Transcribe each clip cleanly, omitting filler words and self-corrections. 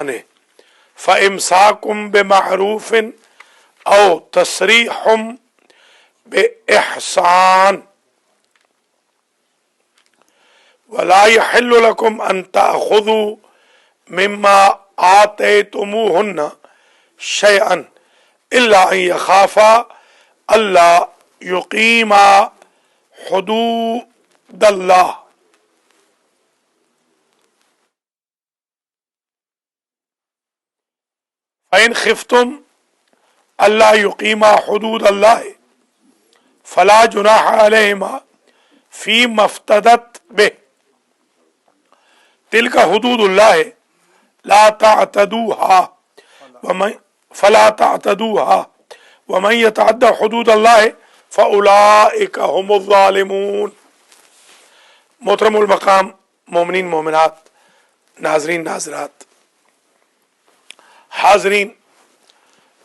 نے فَإِمْسَاكُمْ بِمَعْرُوفٍ أَوْ تَسْرِيحٌ بِإِحْسَانٍ وَلَا يَحِلُّ لَكُمْ أَن تَأْخُذُوا مِمَّا آتَيْتُمُوهُنَّ شَيْئًا إِلَّا أَن يَخَافَا أَلَّا يُقِيمَا حُدُودَ اللَّهِ فَإِنْ خِفْتُمْ أَلَّا يُقِيمَا حُدُودَ اللَّهِ فَلَا جُنَاحَ عَلَيْهِمَا فِيمَا افْتَدَتْ بِهِ تِلْكَ حُدُودُ اللَّهِ لا تعتدوها فلا تعتدوها ومن يتعد حدود الله فأولئك هم الظالمون۔ محترم المقام مومنین مومنات، ناظرین ناظرات، حاضرین،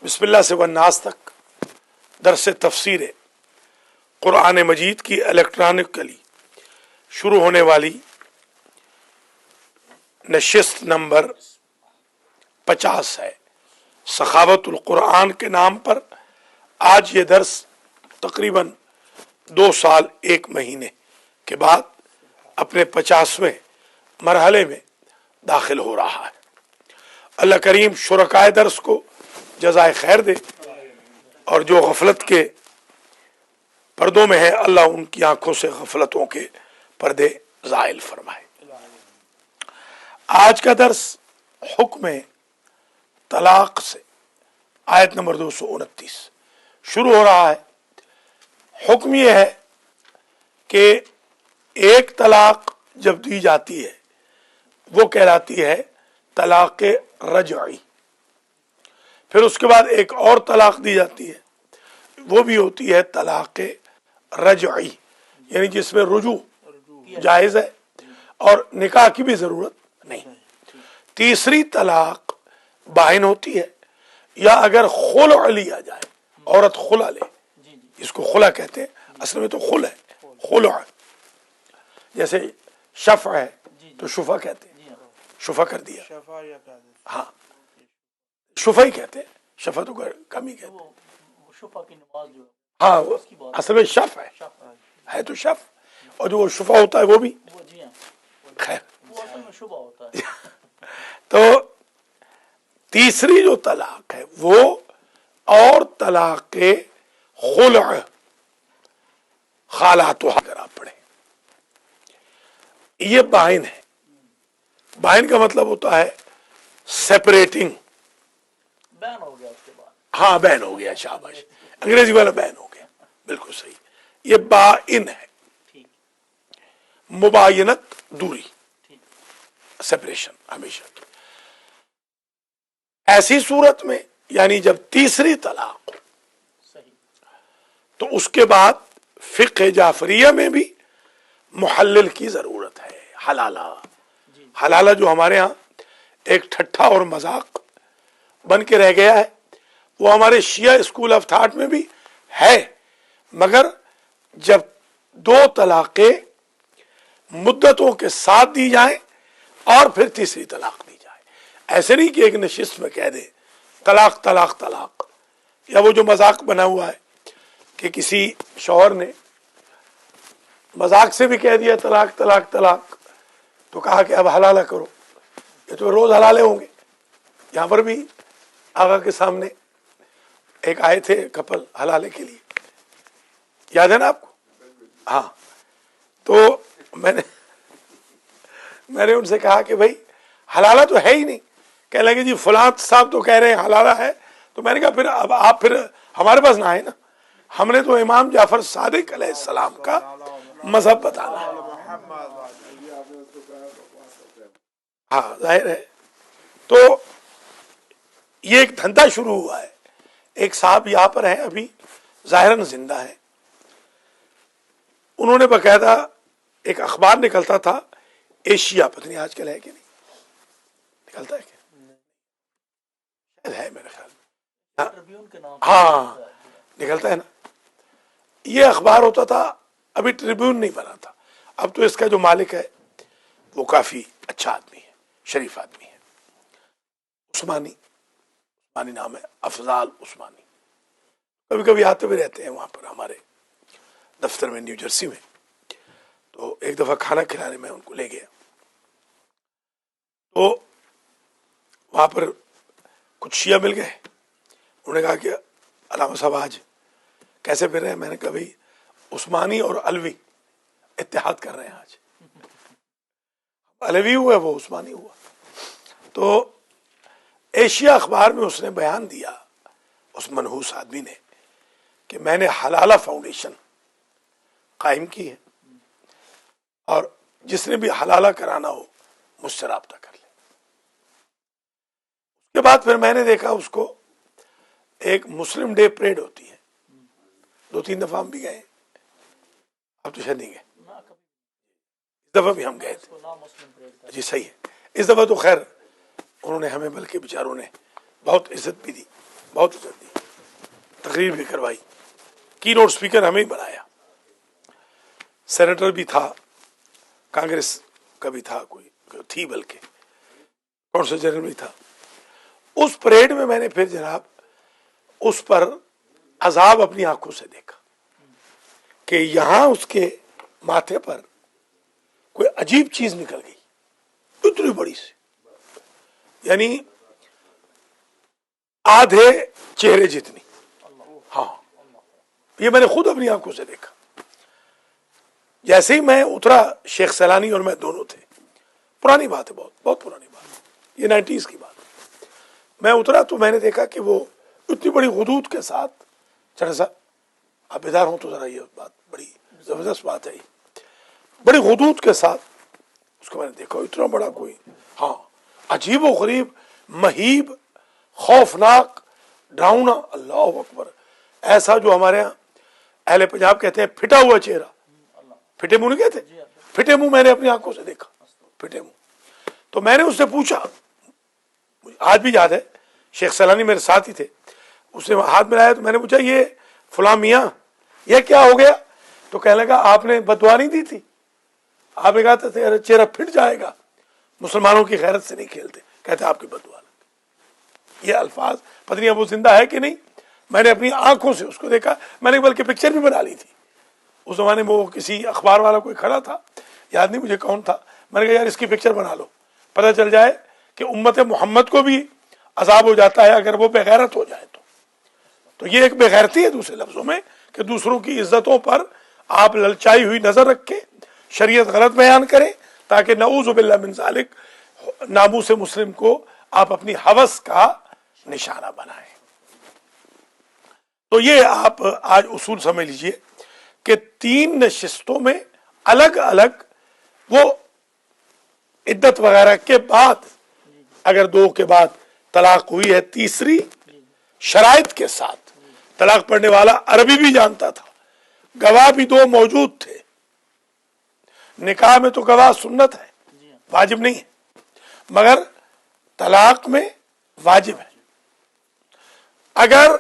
بسم اللہ سے والناس تک درس تفسیر قرآن مجید کی الیکٹرانکلی شروع ہونے والی نشست نمبر 50 ہے، سخاوت القرآن کے نام پر۔ آج یہ درس تقریباً 2 سال 1 مہینے کے بعد اپنے 50ویں مرحلے میں داخل ہو رہا ہے۔ اللہ کریم شرکائے درس کو جزائے خیر دے، اور جو غفلت کے پردوں میں ہے اللہ ان کی آنکھوں سے غفلتوں کے پردے زائل فرمائے۔ آج کا درس حکم طلاق سے آیت نمبر 229 شروع ہو رہا ہے۔ حکم یہ ہے کہ ایک طلاق جب دی جاتی ہے وہ کہلاتی ہے طلاق رجعی، پھر اس کے بعد ایک اور طلاق دی جاتی ہے وہ بھی ہوتی ہے طلاق رجعی، یعنی جس میں رجوع جائز ہے اور نکاح کی بھی ضرورت نہیں۔ تیسری طلاق باہن ہوتی ہے، یا اگر خلع لیا جائے، عورت خلع لے، اس کو خلع کہتے ہیں، اصل میں تو خلع ہے، خلع جیسے شفع ہے تو شفع کہتے ہیں، شفع کر دیا، ہاں شفع ہی کہتے ہیں، شفع تو کم ہی کہتے ہیں، ہاں اصل میں شفع ہے تو شفع، اور جو شفع ہوتا ہے وہ بھی خیر۔ تو تیسری جو طلاق ہے وہ اور طلاق خلع خالاتو اگر آپ پڑھیں، یہ باہن ہے۔ باہن کا مطلب ہوتا ہے سیپریٹنگ، بین ہو گیا اس کے بعد، ہاں بین ہو گیا، شاباش، انگریزی والا بین ہو گیا، بالکل صحیح۔ یہ باہن ہے، مباینت دوری، سیپریشن ہمیشہ کی۔ ایسی صورت میں یعنی جب تیسری طلاق تو اس کے بعد فقہ جعفریہ میں بھی محلل کی ضرورت ہے۔ حلالہ، حلالہ جو ہمارے ہاں ایک ٹھٹھا اور مذاق بن کے رہ گیا ہے، وہ ہمارے شیعہ اسکول آف تھاٹ میں بھی ہے، مگر جب 2 طلاقیں مدتوں کے ساتھ دی جائیں اور پھر تیسری طلاق دی جائے، ایسے نہیں کہ ایک نشست میں کہہ دے طلاق طلاق طلاق، یا وہ جو مذاق بنا ہوا ہے کہ کسی شوہر نے مذاق سے بھی کہہ دیا طلاق طلاق طلاق، تو کہا کہ اب حلالہ کرو، یہ تو روز حلالے ہوں گے۔ یہاں پر بھی آقا کے سامنے ایک آئے تھے کپل حلالے کے لیے، یاد ہے نا آپ کو؟ ہاں، تو میں نے ان سے کہا کہ بھائی حلالہ تو ہے ہی نہیں، کہنے لگے جی فلاں صاحب تو کہہ رہے ہیں حلالہ ہے، تو میں نے کہا پھر اب آپ پھر ہمارے پاس نہ آئے نا، ہم نے تو امام جعفر صادق علیہ السلام کا مذہب بتانا ہے۔ ہاں ظاہر ہے، تو یہ ایک دھندا شروع ہوا ہے۔ ایک صاحب یہاں پر ہیں ابھی ظاہراً زندہ ہے، انہوں نے باقاعدہ ایک اخبار نکلتا تھا ایشیا، پتہ نہیں آج کل ہے کہ نہیں، نکلتا ہے کہ ہے میرے خیال میں، ہاں نکلتا ہے نا، یہ اخبار ہوتا تھا، ابھی ٹریبیون نہیں بنا تھا، اب تو اس کا جو مالک ہے وہ کافی اچھا آدمی ہے، شریف آدمی ہے۔ عثمانی نام ہے، افضال عثمانی، کبھی کبھی آتے بھی رہتے ہیں وہاں پر ہمارے دفتر میں نیو جرسی میں. تو ایک دفعہ کھانا کھلانے میں ان کو لے گیا، تو وہاں پر کچھ شیعہ مل گئے. انہوں نے کہا کہ علامہ صاحب آج کیسے پھر رہے ہیں؟ میں نے کہا بھائی عثمانی اور علوی اتحاد کر رہے ہیں آج، علوی ہوا وہ عثمانی ہوا. تو ایشیا اخبار میں اس نے بیان دیا، اس منحوس آدمی نے، کہ میں نے حلالہ فاؤنڈیشن قائم کی ہے اور جس نے بھی حلالہ کرانا ہو مجھ سے رابطہ کر لے. اس کے بعد پھر میں نے دیکھا اس کو ایک مسلم ڈے پریڈ ہوتی ہے، 2-3 دفعہ ہم بھی گئے، اب تو شاید نہیں گئے، اس دفعہ بھی ہم گئے تھے. جی صحیح ہے. اس دفعہ تو خیر انہوں نے ہمیں بلکہ بیچاروں نے بہت عزت بھی دی، بہت عزت دی، تقریر بھی کروائی، کی نوٹ اسپیکر ہمیں ہی بنایا. سینیٹر بھی تھا، کانگریس کا بھی تھا، کوئی تھی بلکہ کونسل جنرل بھی تھا. اس پریڈ میں نے پھر جناب اس پر عذاب اپنی آنکھوں سے دیکھا کہ یہاں اس کے ماتھے پر کوئی عجیب چیز نکل گئی، اتنی بڑی سی، یعنی آدھے چہرے جتنی. ہاں یہ میں نے خود اپنی آنکھوں سے دیکھا. جیسے ہی میں اترا، شیخ سیلانی اور میں دونوں تھے، پرانی بات ہے، بہت پرانی بات، یہ 90s کی بات. میں اترا تو میں نے دیکھا کہ وہ اتنی بڑی غدود کے ساتھ، چڑھا صاحب آپ بیدار ہوں تو ذرا، یہ بات بڑی زبردست بات ہے، یہ بڑی غدود کے ساتھ اس کو میں نے دیکھا، اتنا بڑا کوئی، ہاں عجیب و غریب، مہیب، خوفناک، ڈراؤنا، اللہ اکبر، ایسا جو ہمارے یہاں اہل پنجاب کہتے ہیں پھٹا ہوا چہرہ، پھٹے منہ نہیں کہتے، پھٹے منہ میں نے اپنی آنکھوں سے دیکھا، پھٹے منہ. تو میں نے اس سے پوچھا، آج بھی یاد ہے، شیخ سیلانی میرے ساتھ ہی تھے، اس نے ہاتھ ملایا تو میں نے پوچھا یہ فلاں میاں یہ کیا ہو گیا؟ تو کہنے لگا آپ نے بددعا نہیں دی تھی، آپ نے کہا تھا تیرا چہرہ پھٹ جائے گا، مسلمانوں کی غیرت سے نہیں کھیلتے، کہتے آپ کی بددعا لگ. یہ الفاظ پتہ نہیں اب وہ زندہ ہے کہ نہیں، میں نے اپنی آنکھوں سے اس کو دیکھا. میں نے بلکہ پکچر بھی بنا لی تھی اس زمانے میں، وہ کسی اخبار والا کوئی کھڑا تھا، یاد نہیں مجھے کون تھا، میں نے کہا یار اس کی پکچر بنا لو، پتہ چل جائے کہ امت محمد کو بھی عذاب ہو جاتا ہے اگر وہ بغیرت ہو جائے. تو یہ ایک بغیرتی ہے دوسرے لفظوں میں، کہ دوسروں کی عزتوں پر آپ للچائی ہوئی نظر رکھیں، شریعت غلط بیان کریں، تاکہ نعوذ باللہ من ذالک ناموس مسلم کو آپ اپنی ہوس کا نشانہ بنائیں. تو یہ آپ آج اصول سمجھ لیجئے کہ 3 نشستوں میں الگ الگ وہ عدت وغیرہ کے بعد، اگر 2 کے بعد طلاق ہوئی ہے، تیسری شرائط کے ساتھ، طلاق پڑھنے والا عربی بھی جانتا تھا، گواہ بھی 2 موجود تھے. نکاح میں تو گواہ سنت ہے، واجب نہیں ہے، مگر طلاق میں واجب ہے. اگر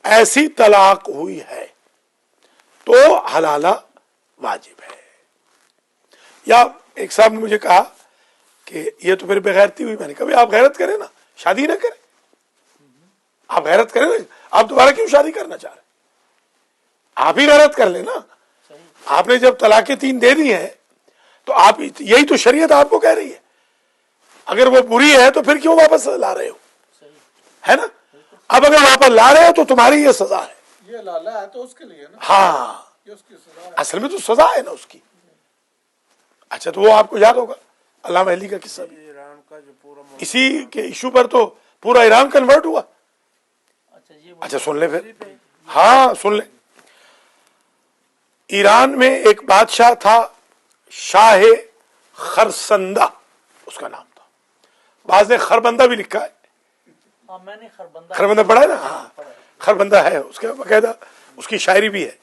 ایسی طلاق ہوئی ہے تو حلالہ واجب ہے. یا ایک صاحب نے مجھے کہا کہ یہ تو پھر بغیرتی ہوئی. میں نے کہا آپ غیرت کریں نا، شادی نہ کریں، آپ غیرت کریں نا، آپ دوبارہ کیوں شادی کرنا چاہ رہے ہیں؟ آپ ہی غیرت کر لیں نا. آپ نے جب طلاقیں 3 دے دی ہیں تو آپ، یہی تو شریعت آپ کو کہہ رہی ہے، اگر وہ بری ہے تو پھر کیوں واپس لا رہے ہو، ہے نا؟ اب اگر واپس لا رہے ہو تو تمہاری یہ سزا ہے. یہ لالا ہے تو اس کے لیے نا، ہاں یہ اس کی سزا ہے. اصل میں تو سزا ہے نا اس کی. اچھا تو وہ آپ کو یاد ہوگا علامہ علی کا قصہ بھی، ایران کا جو پورا اسی کے ایشو پر تو پورا ایران کنورٹ ہوا. اچھا سن لیں پھر، ہاں سن لیں. ایران میں ایک بادشاہ تھا، شاہ خرسندہ اس کا نام تھا، بعض نے خربندہ بھی لکھا ہے. ہاں میں نے خربندہ پڑھا ہے نا؟ ہاں خربندہ ہے، اس کا باقاعدہ اس کی شاعری بھی ہے.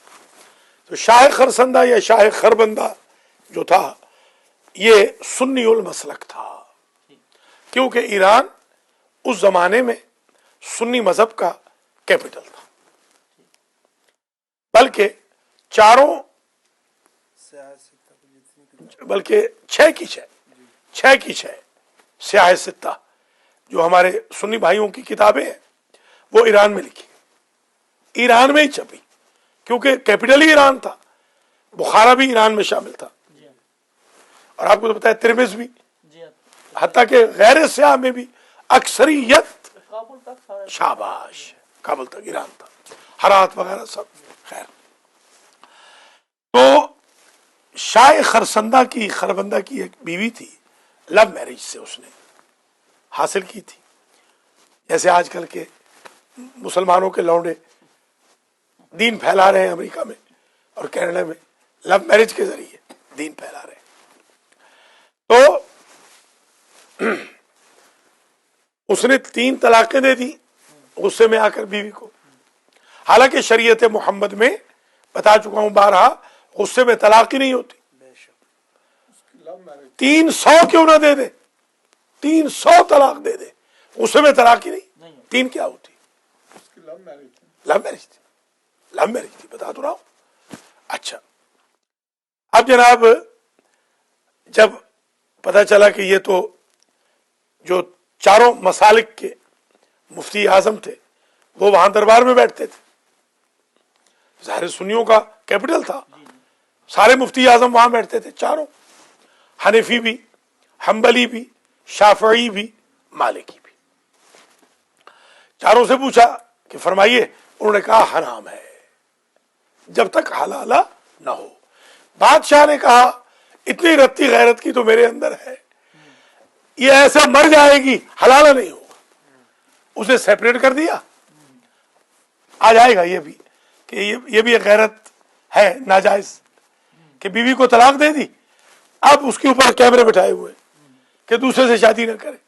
تو شاہ خرسندہ یا شاہ خربندہ جو تھا یہ سنی المسلک تھا، کیونکہ ایران اس زمانے میں سنی مذہب کا کیپٹل تھا. بلکہ بلکہ 6 کی 6 سیاہ ستہ، जो हमारे सुन्नी भाइयों की किताबें हैं वो ईरान में लिखी, ईरान में ही छपी, क्योंकि कैपिटल ही ईरान था, बुखारा भी ईरान में शामिल था। जी हाँ, और आपको तो पता है तिरमिज़ भी, जी हाँ, हत्ता के गैर स्याह में भी अक्सरियत काबुल तक सारा शाबाश, काबुल तक ईरान था, हरात वगैरह सब। खैर, तो शाह खरबंदा की एक बीवी थी, लव मैरिज से उसने हासिल की थी। जैसे आजकल के मुसलमानों के लौंडे दीन फैला रहे हैं अमेरिका में और कनाडा में, लव मैरिज के जरिए दीन फैला रहे हैं। तो उसने 3 तलाकें दे दी गुस्से में आकर बीवी को। हालांकि शरीयत मोहम्मद में बता चुका हूं बारहा, गुस्से में तलाक ही नहीं होती। लव मैरिज 300 क्यों ना दे दे, 300 तलाक दे दे, गुस्से में तलाक ही नहीं। 3 क्या होती? उसकी लव मैरिज थी। लव मैरिज थी, लव मैरिज थी, बता तो रहा हूं। अच्छा, अब जनाब जब पता चला कि ये तो जो चारों मसालिक के मुफ्ती आजम थे वो वहां दरबार में बैठते थे, ज़ाहिर सुन्नियों का कैपिटल था, सारे मुफ्ती आजम वहां बैठते थे चारों, हनीफी भी, हम्बली भी, शाफई भी, मालिकी भी। चारों से पूछा कि फरमाइए, उन्होंने कहा हराम है जब तक हलाला ना हो। बादशाह ने कहा इतनी रत्ती गैरत की तो मेरे अंदर है, ये ऐसा मर जाएगी, हलाला नहीं होगा। उसे सेपरेट कर दिया। आ जाएगा ये भी कि ये भी एक गैरत है नाजायज कि बीवी को तलाक दे दी, अब उसके ऊपर कैमरे बिठाए हुए कि दूसरे से शादी न करे।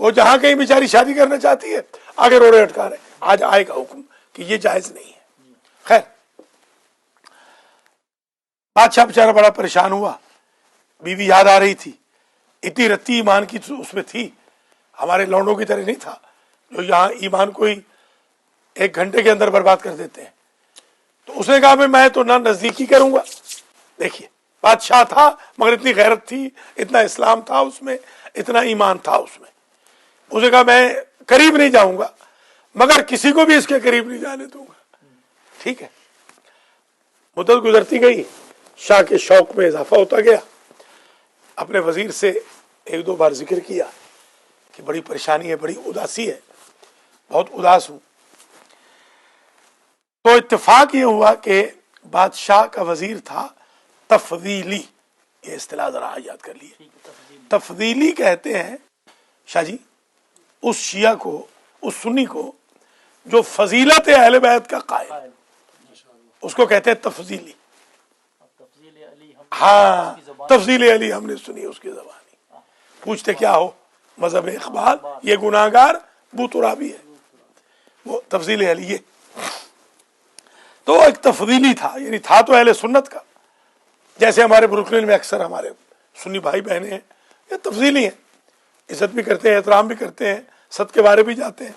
वो जहां कहीं बेचारी शादी करना चाहती है आगे रोड़े अटका रहे। आज आएगा हुक्म कि ये जायज नहीं है। खैर, बादशाह बेचारा बड़ा परेशान हुआ, बीवी याद आ रही थी, इतनी रत्ती ईमान की उसमें थी, हमारे लौंडों की तरह नहीं था जो यहाँ ईमान को ही 1 घंटे के अंदर बर्बाद कर देते हैं। तो उसने कहा मैं तो ना नजदीकी करूंगा। देखिए, बादशाह था मगर इतनी गैरत थी, इतना इस्लाम था उसमें, इतना ईमान था उसमें। उसने कहा मैं करीब नहीं जाऊंगा मगर किसी को भी इसके करीब नहीं जाने दूंगा। ठीक है, मुद्दत गुजरती गई, शाह के शौक में इजाफा होता गया। अपने वजीर से 1-2 बार जिक्र किया कि बड़ी परेशानी है, बड़ी उदासी है, बहुत उदास हूं। तो इत्तेफाक ये हुआ कि बादशाह का वजीर था तफदीली, ये इस्तिलाह जरा याद कर लिए। तफदीली कहते हैं शाह जी उस शिया को, उस सुन्नी को जो फजीलत अहले बैत का कायल, उसको कहते हैं तफजीली। हाँ, तफजील अली हमने सुनी उसकी जबानी। पूछते क्या हो, मजहब इकबाल, ये गुनाहगार बूतुराबी है, वो तफजील अली। ये तो एक तफदीली था, यानी था तो अहले सुन्नत का। जैसे हमारे ब्रुकलिन में अक्सर हमारे सुन्नी भाई बहने हैं, ये तफजीली हैं, इज्जत भी करते हैं, एहतराम भी करते हैं, सद के बारे भी जाते हैं,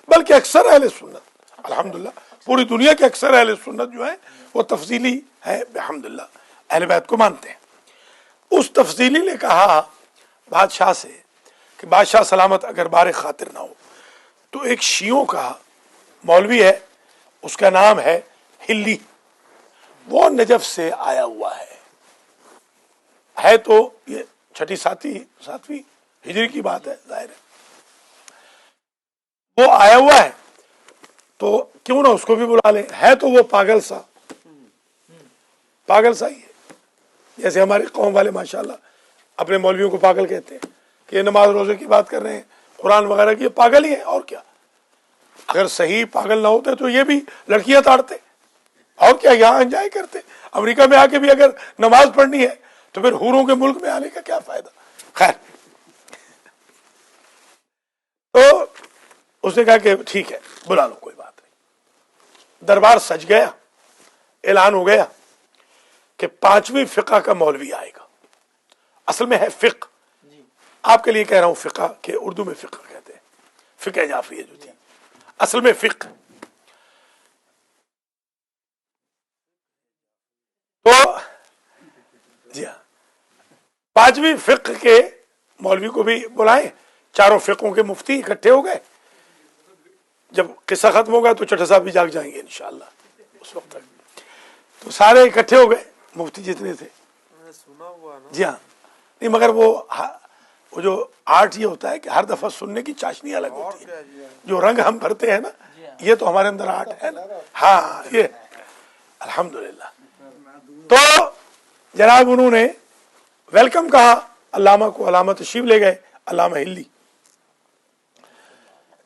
बल्कि अक्सर अहले सुन्नत, अल्हम्दुलिल्लाह पूरी दुनिया के अक्सर अहले सुन्नत जो है वो तफजीली है, अल्हम्दुलिल्लाह अहले बैत को मानते हैं। उस तफजीली ने कहा बादशाह से कि बादशाह सलामत अगर बारे खातिर ना हो तो एक शियों का मौलवी है, उसका नाम है हिल्ली, वो नजफ से आया हुआ है तो ये 6वीं हिजरी की बात है, जाहिर है वो आया हुआ है, तो क्यों ना उसको भी बुला ले। है तो वो पागल सा ही है, जैसे हमारे कौम वाले माशाल्लाह अपने मौलवियों को पागल कहते हैं कि ये नमाज रोजे की बात कर रहे हैं, कुरान वगैरह की, पागल ही है और क्या। अगर सही पागल ना होते तो ये भी लड़कियां ताड़ते और क्या, यहाँ एंजॉय करते। अमेरिका में आके भी अगर नमाज पढ़नी है तो फिर हूरों के मुल्क में आने का क्या फायदा। खैर, तो उसने कहा कि ठीक है बुला लो, कोई बात नहीं। दरबार सज गया, ऐलान हो गया कि 5वीं फिक़ा का मौलवी आएगा। असल में है फिक़, आपके लिए कह रहा हूं फिक़ा के उर्दू में फिक़ कहते हैं, फिक़ जाफरिया जो थी असल में फिक़। तो जी हाँ, 5वीं फिक़ के मौलवी को भी बुलाएं, चारों फ़िक़ों के मुफ्ती इकट्ठे हो गए। जब किस्सा ख़त्म होगा तो चट्टा साहब भी जाग जाएंगे इंशाअल्लाह उस वक्त तक। तो सारे इकट्ठे हो गए, मुफ्ती जितने थे। सुना हुआ ना। जी हाँ, नहीं मगर वो जो आर्ट ये होता है कि हर दफ़ा सुनने की चाशनी अलग होती है। जो रंग हम भरते हैं ना, ये तो हमारे अंदर आर्ट है ना। हाँ, ये अल्हम्दुलिल्लाह। तो जनाब उन्होंने वेलकम कहा अल्लामा को, अल्लामा तशरीफ ले गए, अल्लामा हिल्ली।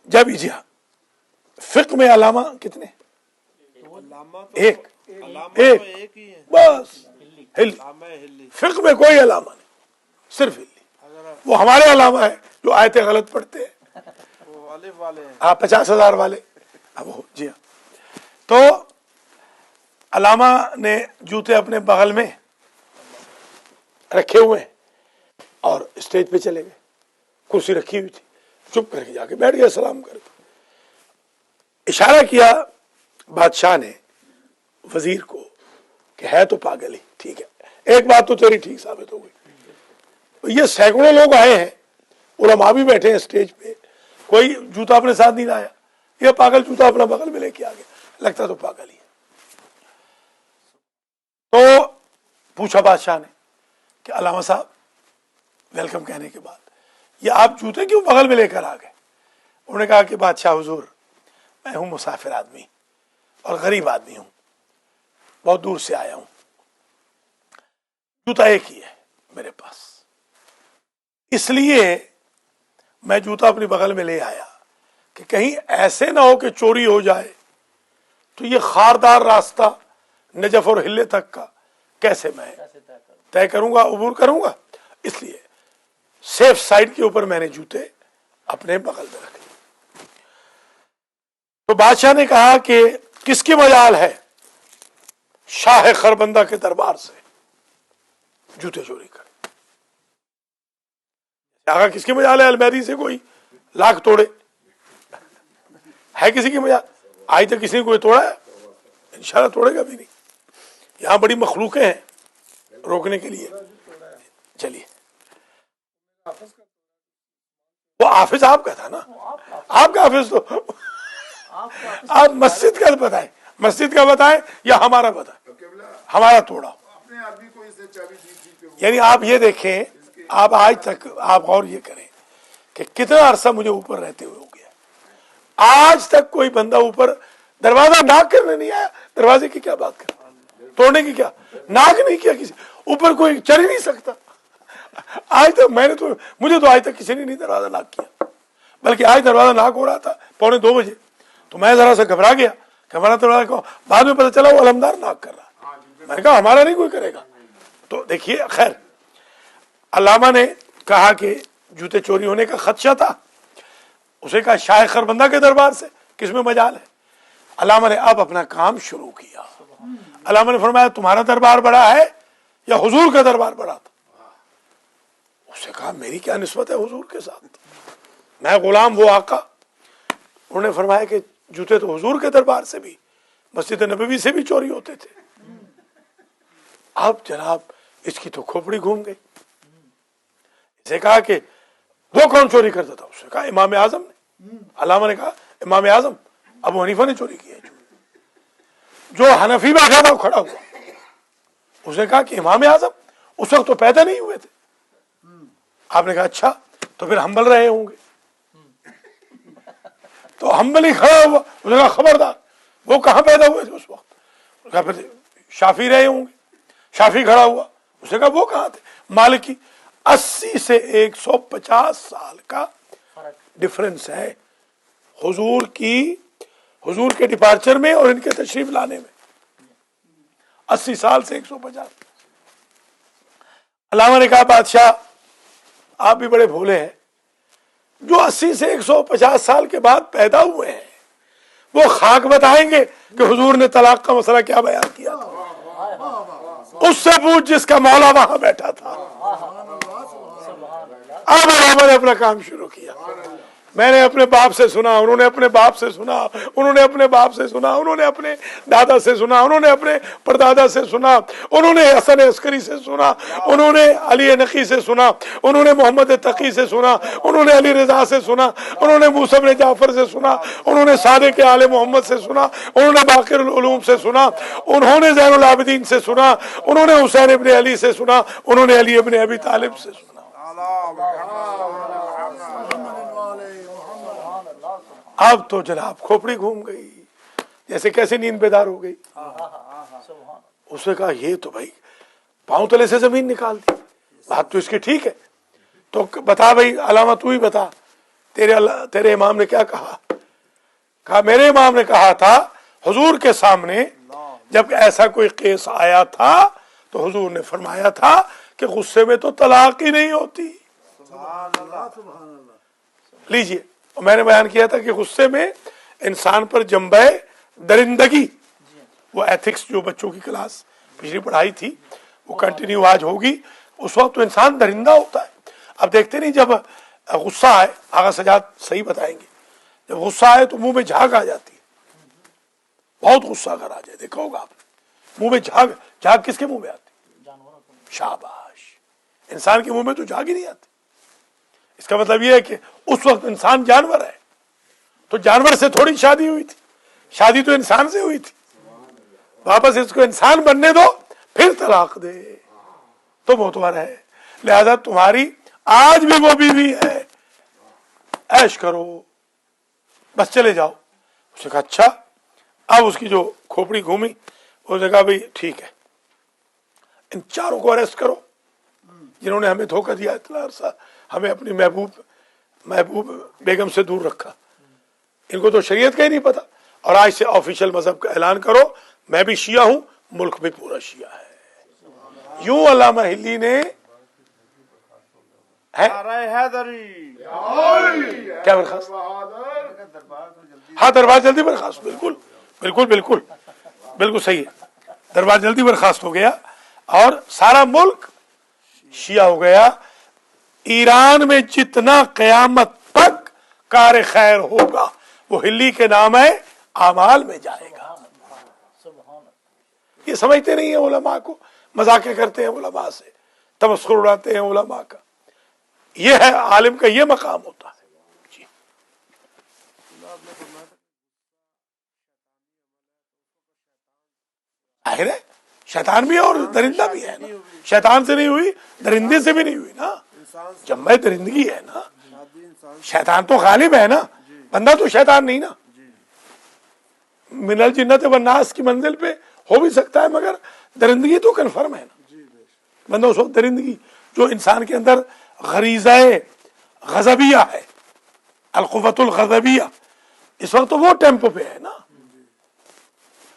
जब जी हाँ, फ़िक़्ह में अल्लामा कितने? एक ही है बस, हिल्ली। फ़िक़्ह में कोई अल्लामा नहीं, सिर्फ हिल्ली। वो हमारे अल्लामा है जो आयतें गलत पढ़ते हैं, वो अलिफ वाले हैं। हाँ 50,000 वाले। अब वो जी हाँ, तो अल्लामा ने जूते अपने बगल में रखे हुए हैं और स्टेज पे चले गए। कुर्सी रखी हुई थी, चुप करके जाके बैठ गए सलाम करके। इशारा किया बादशाह ने वजीर को कि है तो पागल ही, ठीक है, एक बात तो तेरी ठीक साबित हो गई। ये सैकड़ों लोग आए हैं, उलमा भी बैठे हैं स्टेज पे, कोई जूता अपने साथ नहीं लाया, ये पागल जूता अपना बगल में लेके आ गया, लगता तो पागल ही है। तो पूछा बादशाह ने कि अल्लामा साहब वेलकम कहने के बाद ये आप जूते क्यों बगल में लेकर आ गए? उन्होंने कहा कि बादशाह हुजूर, मैं हूं मुसाफिर आदमी और गरीब आदमी हूं, बहुत दूर से आया हूं, जूता एक ही है मेरे पास, इसलिए मैं जूता अपनी बगल में ले आया कि कहीं ऐसे ना हो कि चोरी हो जाए, तो ये खारदार रास्ता नजफ और हिल्ले तक का कैसे मैं तय करूंगा, अबूर करूंगा। इसलिए सेफ साइड के ऊपर मैंने जूते अपने बगल में रख लिए। तो बादशाह ने कहा कि किसकी मजाल है शाह खरबंदा के दरबार से जूते चोरी करे? आगा किसकी मजाल है अलमैरी से कोई लाख तोड़े? है किसी की मजाल? आज तक किसी ने कोई तोड़ा है? इंशाल्लाह तोड़ेगा भी नहीं। यहां बड़ी मखलूकें हैं रोकने के लिए। चलिए, वो हाफिज आपका था ना, आपका हाफिज तो आप मस्जिद का बताएं, मस्जिद का बताएं या हमारा बताएं? हमारा तोड़ा। यानी आप ये देखें, आप आज तक आप और ये करें कि कितना अरसा मुझे ऊपर रहते हुए हो गया, आज तक कोई बंदा ऊपर दरवाजा नाक करने नहीं आया। दरवाजे की क्या बात कर, तोड़ने की क्या, नाक नहीं किया किसी ऊपर, कोई चढ़ ही नहीं सकता। आज तक मुझे तो आज तक किसी ने नहीं दरवाजा नाक किया, बल्कि आज दरवाजा नाक हो रहा था 1:45 बजे, तो मैं जरा सा घबरा गया कि हमारा दरवाजा को, बाद में पता चला वो अलमदार नाक कर रहा। मैंने कहा हमारा नहीं कोई करेगा। तो देखिए, खैर अल्लामा ने कहा कि जूते चोरी होने का खदशा था, उसे कहा शाह खरबंदा के दरबार से किसमें मजाल है। अल्लामा ने अब अपना काम शुरू किया। अल्लामा ने फरमाया तुम्हारा दरबार बड़ा है या हुजूर का दरबार बड़ा था? उसने कहा मेरी क्या निस्बत है हुजूर के साथ, मैं गुलाम वो आका। उन्होंने फरमाया कि जूते तो हुजूर के दरबार से भी, मस्जिद नबवी से भी चोरी होते थे। अब जनाब इसकी तो खोपड़ी घूम गई। इसे कहा कि वो कौन चोरी करता था? उसने कहा इमाम आजम ने। अल्लामा ने कहा इमाम आजम अबू हनीफा ने चोरी की है। जो हनफी बैठा था वो खड़ा हुआ, उसने कहा कि इमाम आजम उस वक्त तो पैदा नहीं हुए थे। आपने कहा अच्छा, तो फिर हम्बल रहे होंगे। तो हम्बल ही खड़ा हुआ, उसने कहा खबरदार वो कहां पैदा हुए थे उस वक्त? उसने कहा फिर शाफी रहे होंगे। शाफी खड़ा हुआ, उसने कहा वो कहां थे? मालिकी। 80 से 150 साल का डिफरेंस है हुजूर के डिपार्चर में और इनके तशरीफ लाने में। 80 साल से 150। अल्लामा ने कहा बादशाह आप भी बड़े भोले हैं, जो 80 से 150 साल के बाद पैदा हुए हैं वो खाक बताएंगे कि हुजूर ने तलाक का मसला क्या बयान किया था। उससे पूछ जिसका मौला वहां बैठा था। अब अल्लामा ने अपना काम शुरू किया। मैंने अपने बाप से सुना, उन्होंने अपने बाप से सुना, उन्होंने अपने बाप से सुना, उन्होंने अपने दादा से सुना, उन्होंने अपने परदादा से सुना, उन्होंने हसन अस्करी से सुना, उन्होंने अली नकी से सुना, उन्होंने मोहम्मद तकी से सुना, उन्होंने अली रजा से सुना, उन्होंने मूसा इब्न जाफर से सुना, उन्होंने सादिक आले मोहम्मद से सुना, उन्होंने बाकिरुल उलूम से सुना, उन्होंने ज़ैनुल आबिदीन से सुना, उन्होंने हुसैन इब्न अली से सुना, उन्होंने अली इब्न अबी तालिब से सुना। अब तो जनाब खोपड़ी घूम गई, जैसे कैसे नींद बेदार हो गई। उसने कहा ये तो भाई पांव तले से जमीन निकाल दी, बात तो इसकी ठीक है, तो बता भाई अलामा तू ही बता, तेरे इमाम ने क्या कहा? कहा मेरे इमाम ने कहा था हुजूर के सामने जब ऐसा कोई केस आया था तो हुजूर ने फरमाया था कि गुस्से में तो तलाक ही नहीं होती। लीजिए, मैंने बयान किया था कि गुस्से में इंसान पर जंबे दरिंदगी, वो एथिक्स जो बच्चों की क्लास पिछली पढ़ाई थी वो कंटिन्यू आज होगी। उस वक्त तो इंसान दरिंदा होता है। अब देखते नहीं, जब गुस्सा आए, आगा सजाद सही बताएंगे, जब गुस्सा आए तो मुंह में झाग आ जाती है। बहुत गुस्सा अगर आ जाए, देखा होगा आपने, मुंह में झाग, झाग किसके मुंह में आती? शाबाश, इंसान के मुंह में तो झाग ही नहीं आती। इसका मतलब यह है कि उस वक्त इंसान जानवर है, तो जानवर से थोड़ी शादी हुई थी, शादी तो इंसान से हुई थी। वापस इसको इंसान बनने दो, फिर तलाक दे तो मोतबर है। लिहाजा तुम्हारी आज भी वो बीवी है, ऐश करो, बस चले जाओ। उसने कहा अच्छा। अब उसकी जो खोपड़ी घूमी, उसने कहा भाई ठीक है, इन चारों को अरेस्ट करो जिन्होंने हमें धोखा दिया, इतना अरसा हमें अपनी महबूब बेगम से दूर रखा। इनको तो शरीयत का ही नहीं पता, और आज से ऑफिशियल मजहब का ऐलान करो, मैं भी शिया हूं, मुल्क भी पूरा शिया है। यूं अल्लामा हिल्ली ने है क्या बर्खास्त? हाँ, दरबार जल्दी बर्खास्त, बिल्कुल बिल्कुल बिल्कुल बिल्कुल सही है, दरबार जल्दी बर्खास्त हो गया और सारा मुल्क शिया हो गया। ईरान में जितना क़यामत तक कार खैर होगा वो हिल्ली के नाम है आमाल में जाएगा। ये समझते नहीं है उलमा को, मजाक करते हैं उलमा से, तमस्खुर उड़ाते हैं उलमा का। ये है आलिम का, ये मकाम होता है जी। आखिर है शैतान भी है और दरिंदा भी है ना। शैतान से नहीं हुई, दरिंदे से भी नहीं हुई ना, जम्मे दरिंदगी है ना। शैतान तो गालिब है ना, बंदा तो शैतान नहीं ना। मिनल जिन्नत व नास की मंजिल पे हो भी सकता है, मगर दरिंदगी तो कन्फर्म है ना। बंदा उस वक्त दरिंदगी जो इंसान के अंदर गरीज़ाए गज़बिया है, अलकुव्वतुल गज़बिया, इस वक्त तो वो टेम्पो पे है ना।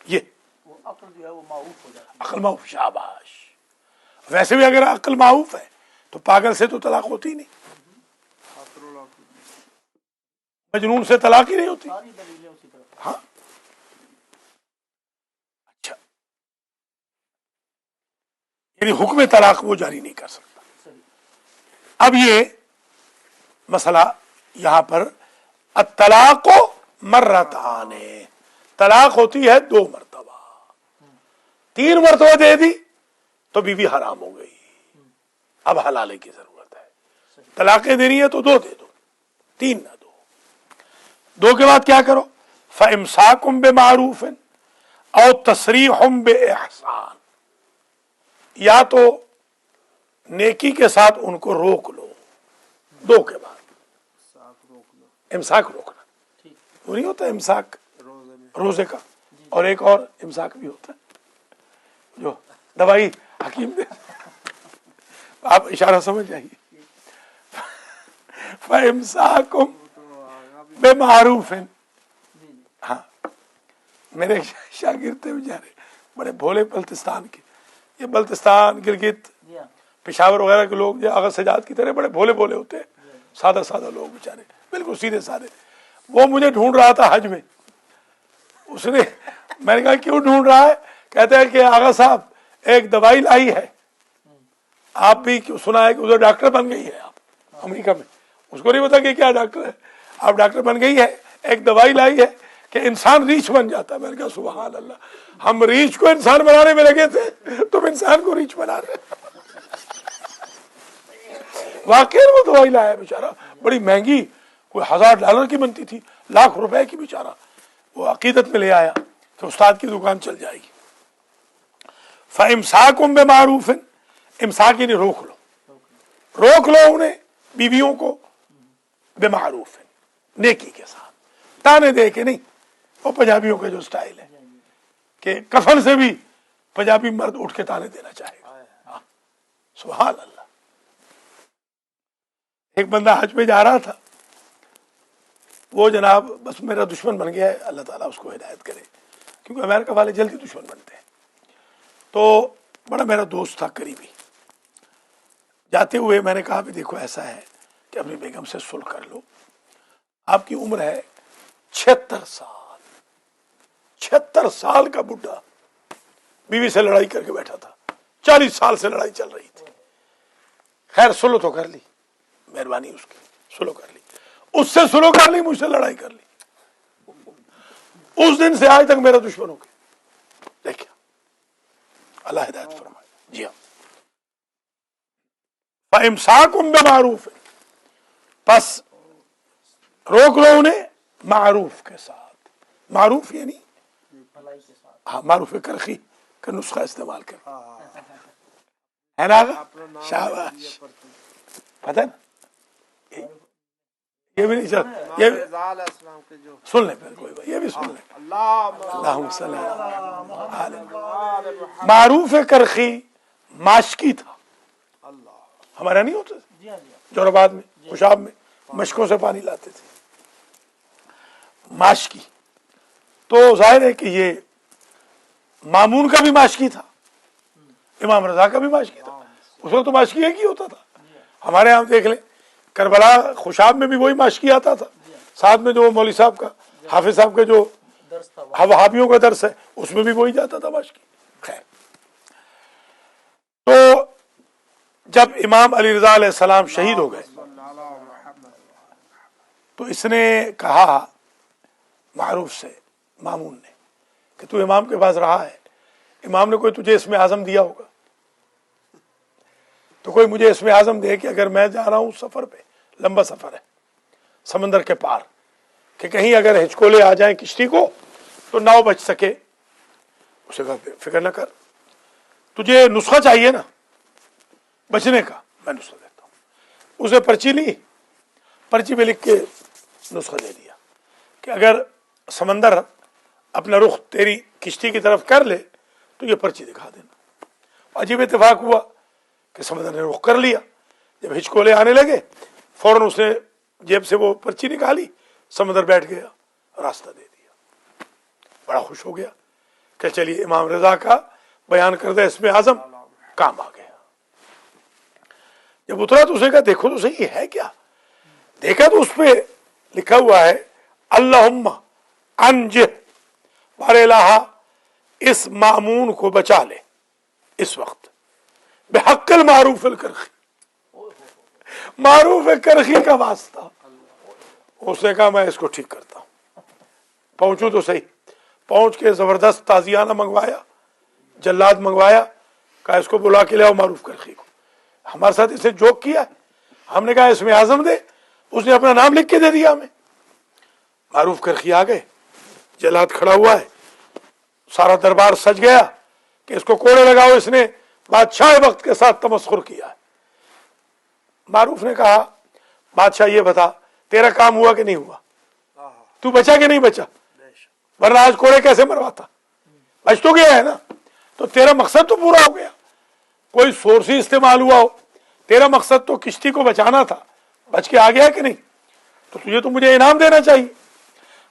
ये अक्ल जो है वो माऊफ हो जाती है। अक्ल माऊफ, शाबाश। वैसे भी अगर अक्ल माऊफ है तो पागल से तो तलाक होती ही नहीं, मजनून से तलाक ही नहीं होती। सारी दलीलें उसी तरफ। हाँ, अच्छा, यानी हुक्म तलाक वो जारी नहीं कर सकता। अब ये मसला यहां पर अत्तलाको मर्रताने, तलाक होती है 2 मरतबा, 3 मरतबा दे दी तो बीवी हराम हो गई, अब हलाले की जरूरत है। तलाकें देनी है तो 2 दे दो, 3 ना दो। 2 के बाद क्या करो? फ़इम्साकुम बिमारूफ़िन औ तसरीहुम बिइहसान, या तो नेकी के साथ उनको रोक लो। 2 के बाद इमसाक रोकना, वो नहीं होता इमसाक रोजे का, और एक और इमसाक भी होता है जो दवाई हकीम दे, आप इशारा समझ जाइए। फ़इम्साकुम बिमारूफ़िन। हाँ, मेरे शागिर्द थे बेचारे, बड़े भोले बल्तिस्तान के, ये बल्तिस्तान गिलगित पेशावर वगैरह के लोग जो आगा सजाद की तरह बड़े भोले भोले होते हैं, सादा सादा लोग बेचारे, बिल्कुल सीधे साधे। वो मुझे ढूंढ रहा था हज में, उसने, मैंने कहा क्यों ढूंढ रहा है? कहते हैं कि आगा साहब एक दवाई लाई है, आप भी सुना है कि उधर डॉक्टर बन गई है आप अमेरिका में। उसको नहीं पता कि क्या डॉक्टर है। अब डॉक्टर बन गई है, एक दवाई लाई है कि इंसान रीछ बन जाता है। मैंने कहा सुभान अल्लाह, हम रीछ को इंसान बनाने में लगे थे, तुम इंसान को रीछ बना रहे। वाकई वो दवाई लाया बेचारा, बड़ी महंगी, कोई $1000 की बनती थी, लाख रुपए की, बेचारा वो अकीदत में ले आया कि उस्ताद की दुकान चल जाएगी। फ़इम्साकुम बिमारूफ़िन, इम्साक यानी रोक लो, रोक लो उन्हें, बीवियों को, बिमारूफ़िन, नेकी के साथ, ताने दे के नहीं। वो पंजाबियों का जो स्टाइल है कि कफन से भी पंजाबी मर्द उठ के ताने देना चाहेगा। सुभान अल्लाह। एक बंदा हज पे जा रहा था, वो जनाब बस मेरा दुश्मन बन गया है, अल्लाह ताला उसको हिदायत करे, क्योंकि अमेरिका वाले जल्दी दुश्मन बनते हैं। तो बड़ा मेरा दोस्त था करीबी, जाते हुए मैंने कहा भी देखो ऐसा है कि अपनी बेगम से सुलह कर लो, आपकी उम्र है 76 साल, 76 साल का बुढ़ा बीवी से लड़ाई करके बैठा था, 40 साल से लड़ाई चल रही थी। खैर सुलह तो कर ली, मेहरबानी उसकी, सुलह कर ली, उससे सुलह कर ली, मुझसे लड़ाई कर ली। उस दिन से आज तक मेरा दुश्मन हो गया। देखिए अल्लाह हिदायत फरमाए। जी हाँ, फ़इम्साकुम बिमारूफ़, बस रोक लो उन्हें मारूफ के साथ। मारूफ यानी भलाई के साथ। हाँ, मारूफ करखी का नुस्खा इस्तेमाल कर, है ना? शाबाश, पता है ना? ये भी नहीं चल, ये भी सुन ले, फिर कोई बात, ये भी सुन ले। अल्लाहुम्मा सल्ली अला मारूफ करखी माशकी था, हमारा नहीं होता जी हाँ, जी हाँ। जोराबाद में, खुशाब में मशकों से पानी लाते थे, माशकी। तो जाहिर है कि ये मामून का भी माशकी था, इमाम रजा का भी माशकी था। उस वक्त तो माशकी एक ही होता था। हमारे यहाँ देख लें, करबला खुशाब में भी वही माशकी आता था, साथ में जो मौलवी साहब का, हाफिज साहब का जो दर्स था वहाबियों का दर्स है, उसमें भी वही जाता था माशकी। खैर, तो जब इमाम अली रज़ा अलैहिस्सलाम शहीद हो गए तो इसने कहा मारूफ से, मामून ने, कि तू इमाम के पास रहा है, इमाम ने कोई तुझे इसमें आज़म दिया होगा, तो कोई मुझे इसमें आज़म दे कि अगर मैं जा रहा हूं सफर पे, लंबा सफर है समंदर के पार, कि कहीं अगर हिचकोले आ जाए किश्ती को तो नाव बच सके। उसे कहा फिक्र न कर, तुझे नुस्खा चाहिए ना बचने का, मैं नुस्खा देता हूं। उसे पर्ची ली, पर्ची में लिख के नुस्खा दे दिया कि अगर समंदर अपना रुख तेरी किश्ती की तरफ कर ले तो ये पर्ची दिखा देना। अजीब इत्तेफाक हुआ कि समंदर ने रुख कर लिया। जब हिचकोले आने लगे फौरन उसने जेब से वो पर्ची निकाली, समंदर बैठ गया, रास्ता दे दिया। बड़ा खुश हो गया कि चलिए इमाम रजा का बयान कर दे, इसमें आजम काम आ गया। जब उतरा तो उसे कहा देखो तो सही है क्या, देखा तो उस पर लिखा हुआ है अल्लाहुम्मा अंजिह बारेलाहा, इस मामून को बचा ले इस वक्त बेहक्कल मारूफ करखी, मारूफ करखी का वास्ता। उसने कहा मैं इसको ठीक करता हूं, पहुंचू तो सही। पहुंच के जबरदस्त ताजियाना मंगवाया, जल्लाद मंगवाया, कहा इसको बुला के ले आओ मारूफ करखी को। हमारे साथ इसने जोक किया, हमने कहा इसमें आजम दे, उसने अपना नाम लिख के दे दिया हमें। मारूफ करखी आ गए, जल्लाद खड़ा हुआ है, सारा दरबार सज गया कि इसको कोड़े लगाओ, इसने बादशाह वक्त के साथ तमस्खुर किया है। मारूफ ने कहा बादशाह ये बता तेरा काम हुआ कि नहीं हुआ, तू बचा कि नहीं बचा, वरना आज कोड़े कैसे मरवाता, बच तो गया है ना, तो तेरा मकसद तो पूरा हो गया। कोई सोर्स ही इस्तेमाल हुआ हो, तेरा मकसद तो किश्ती को बचाना था, बच के आ गया कि नहीं, तो तुझे तो मुझे इनाम देना चाहिए।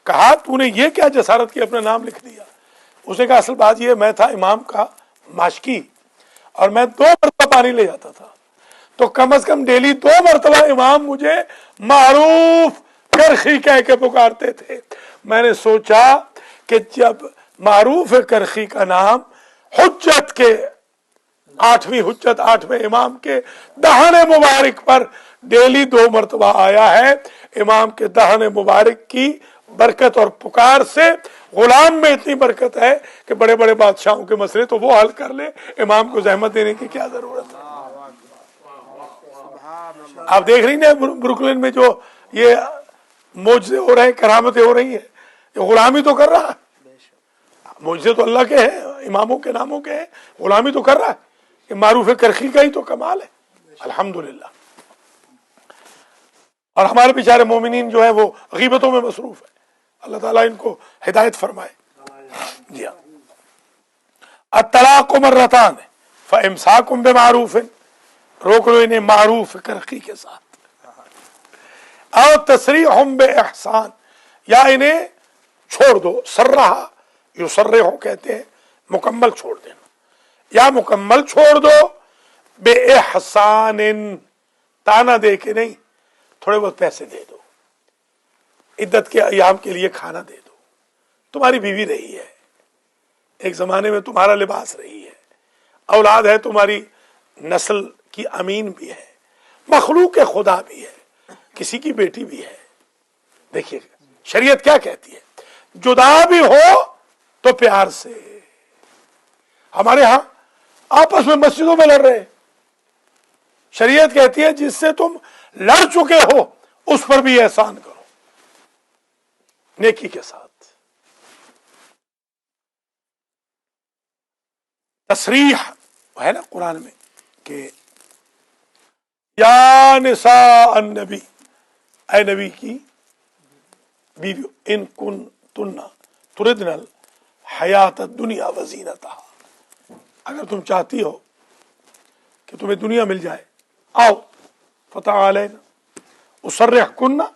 कहा तूने ये क्या जसारत की अपना नाम लिख दिया। उसने कहा असल बात ये, मैं था इमाम का माशकी और मैं 2 मरतबा पानी ले जाता था, तो कम से कम डेली 2 मरतबा इमाम मुझे मारूफ करखी कह के पुकारते थे। मैंने सोचा कि जब मारूफ करखी का नाम हुज्जत के 8वीं हुज्जत 8वें इमाम के दहाने मुबारक पर डेली 2 मरतबा आया है, इमाम के दहन मुबारक की बरकत और पुकार से गुलाम में इतनी बरकत है कि बड़े बड़े बादशाहों के मसले तो वो हल कर ले, इमाम को जहमत देने की क्या जरूरत है। आप देख रही ना ब्रुकलिन में जो ये मोजज़े हो रहे हैं, करामतें हो रही हैं, ये गुलामी तो कर रहा है। मोजज़े तो अल्लाह के हैं, इमामों के नामों के हैं, गुलामी तो कर रहा है। ये मारूफ करखी का ही तो कमाल है, अल्हम्दुलिल्लाह। और हमारे बेचारे मोमिनीन जो है वो गीबतों में मसरूफ है, अल्लाह ताला इनको हिदायत फरमाए। जी हाँ, अत्तलाक़ु मर्रतान फ़इम्साकुम बिमारूफ़िन, रोक लो इन्हें मारूफ करखी के साथ, और तसरीहुम बिइहसान, या इन्हें छोड़ दो। सर्रहा युसर्रिहु कहते हैं मुकम्मल छोड़ देना, या मुकम्मल छोड़ दो बिइहसानिन, ताना दे के नहीं, थोड़े बहुत पैसे दे दो, इद्दत के अयाम के लिए खाना दे दो। तुम्हारी बीवी रही है, एक जमाने में तुम्हारा लिबास रही है, औलाद है, तुम्हारी नस्ल की अमीन भी है, मखलूक खुदा भी है, किसी की बेटी भी है। देखिए शरीयत क्या कहती है, जुदा भी हो तो प्यार से। हमारे यहां आपस में मस्जिदों में लड़ रहे हैं, शरीयत कहती है जिससे तुम लड़ चुके हो उस पर भी एहसान करो नेकी के साथ। तसरीह है ना कुरान में कि या निसा अन्नबी, ऐ नबी की बीवी, इन कुन तुन्ना तुरिदनल हयात दुनिया वजीनता, अगर तुम चाहती हो कि तुम्हें दुनिया मिल जाए, आओ फतअलैना उसर्रिहकुन्ना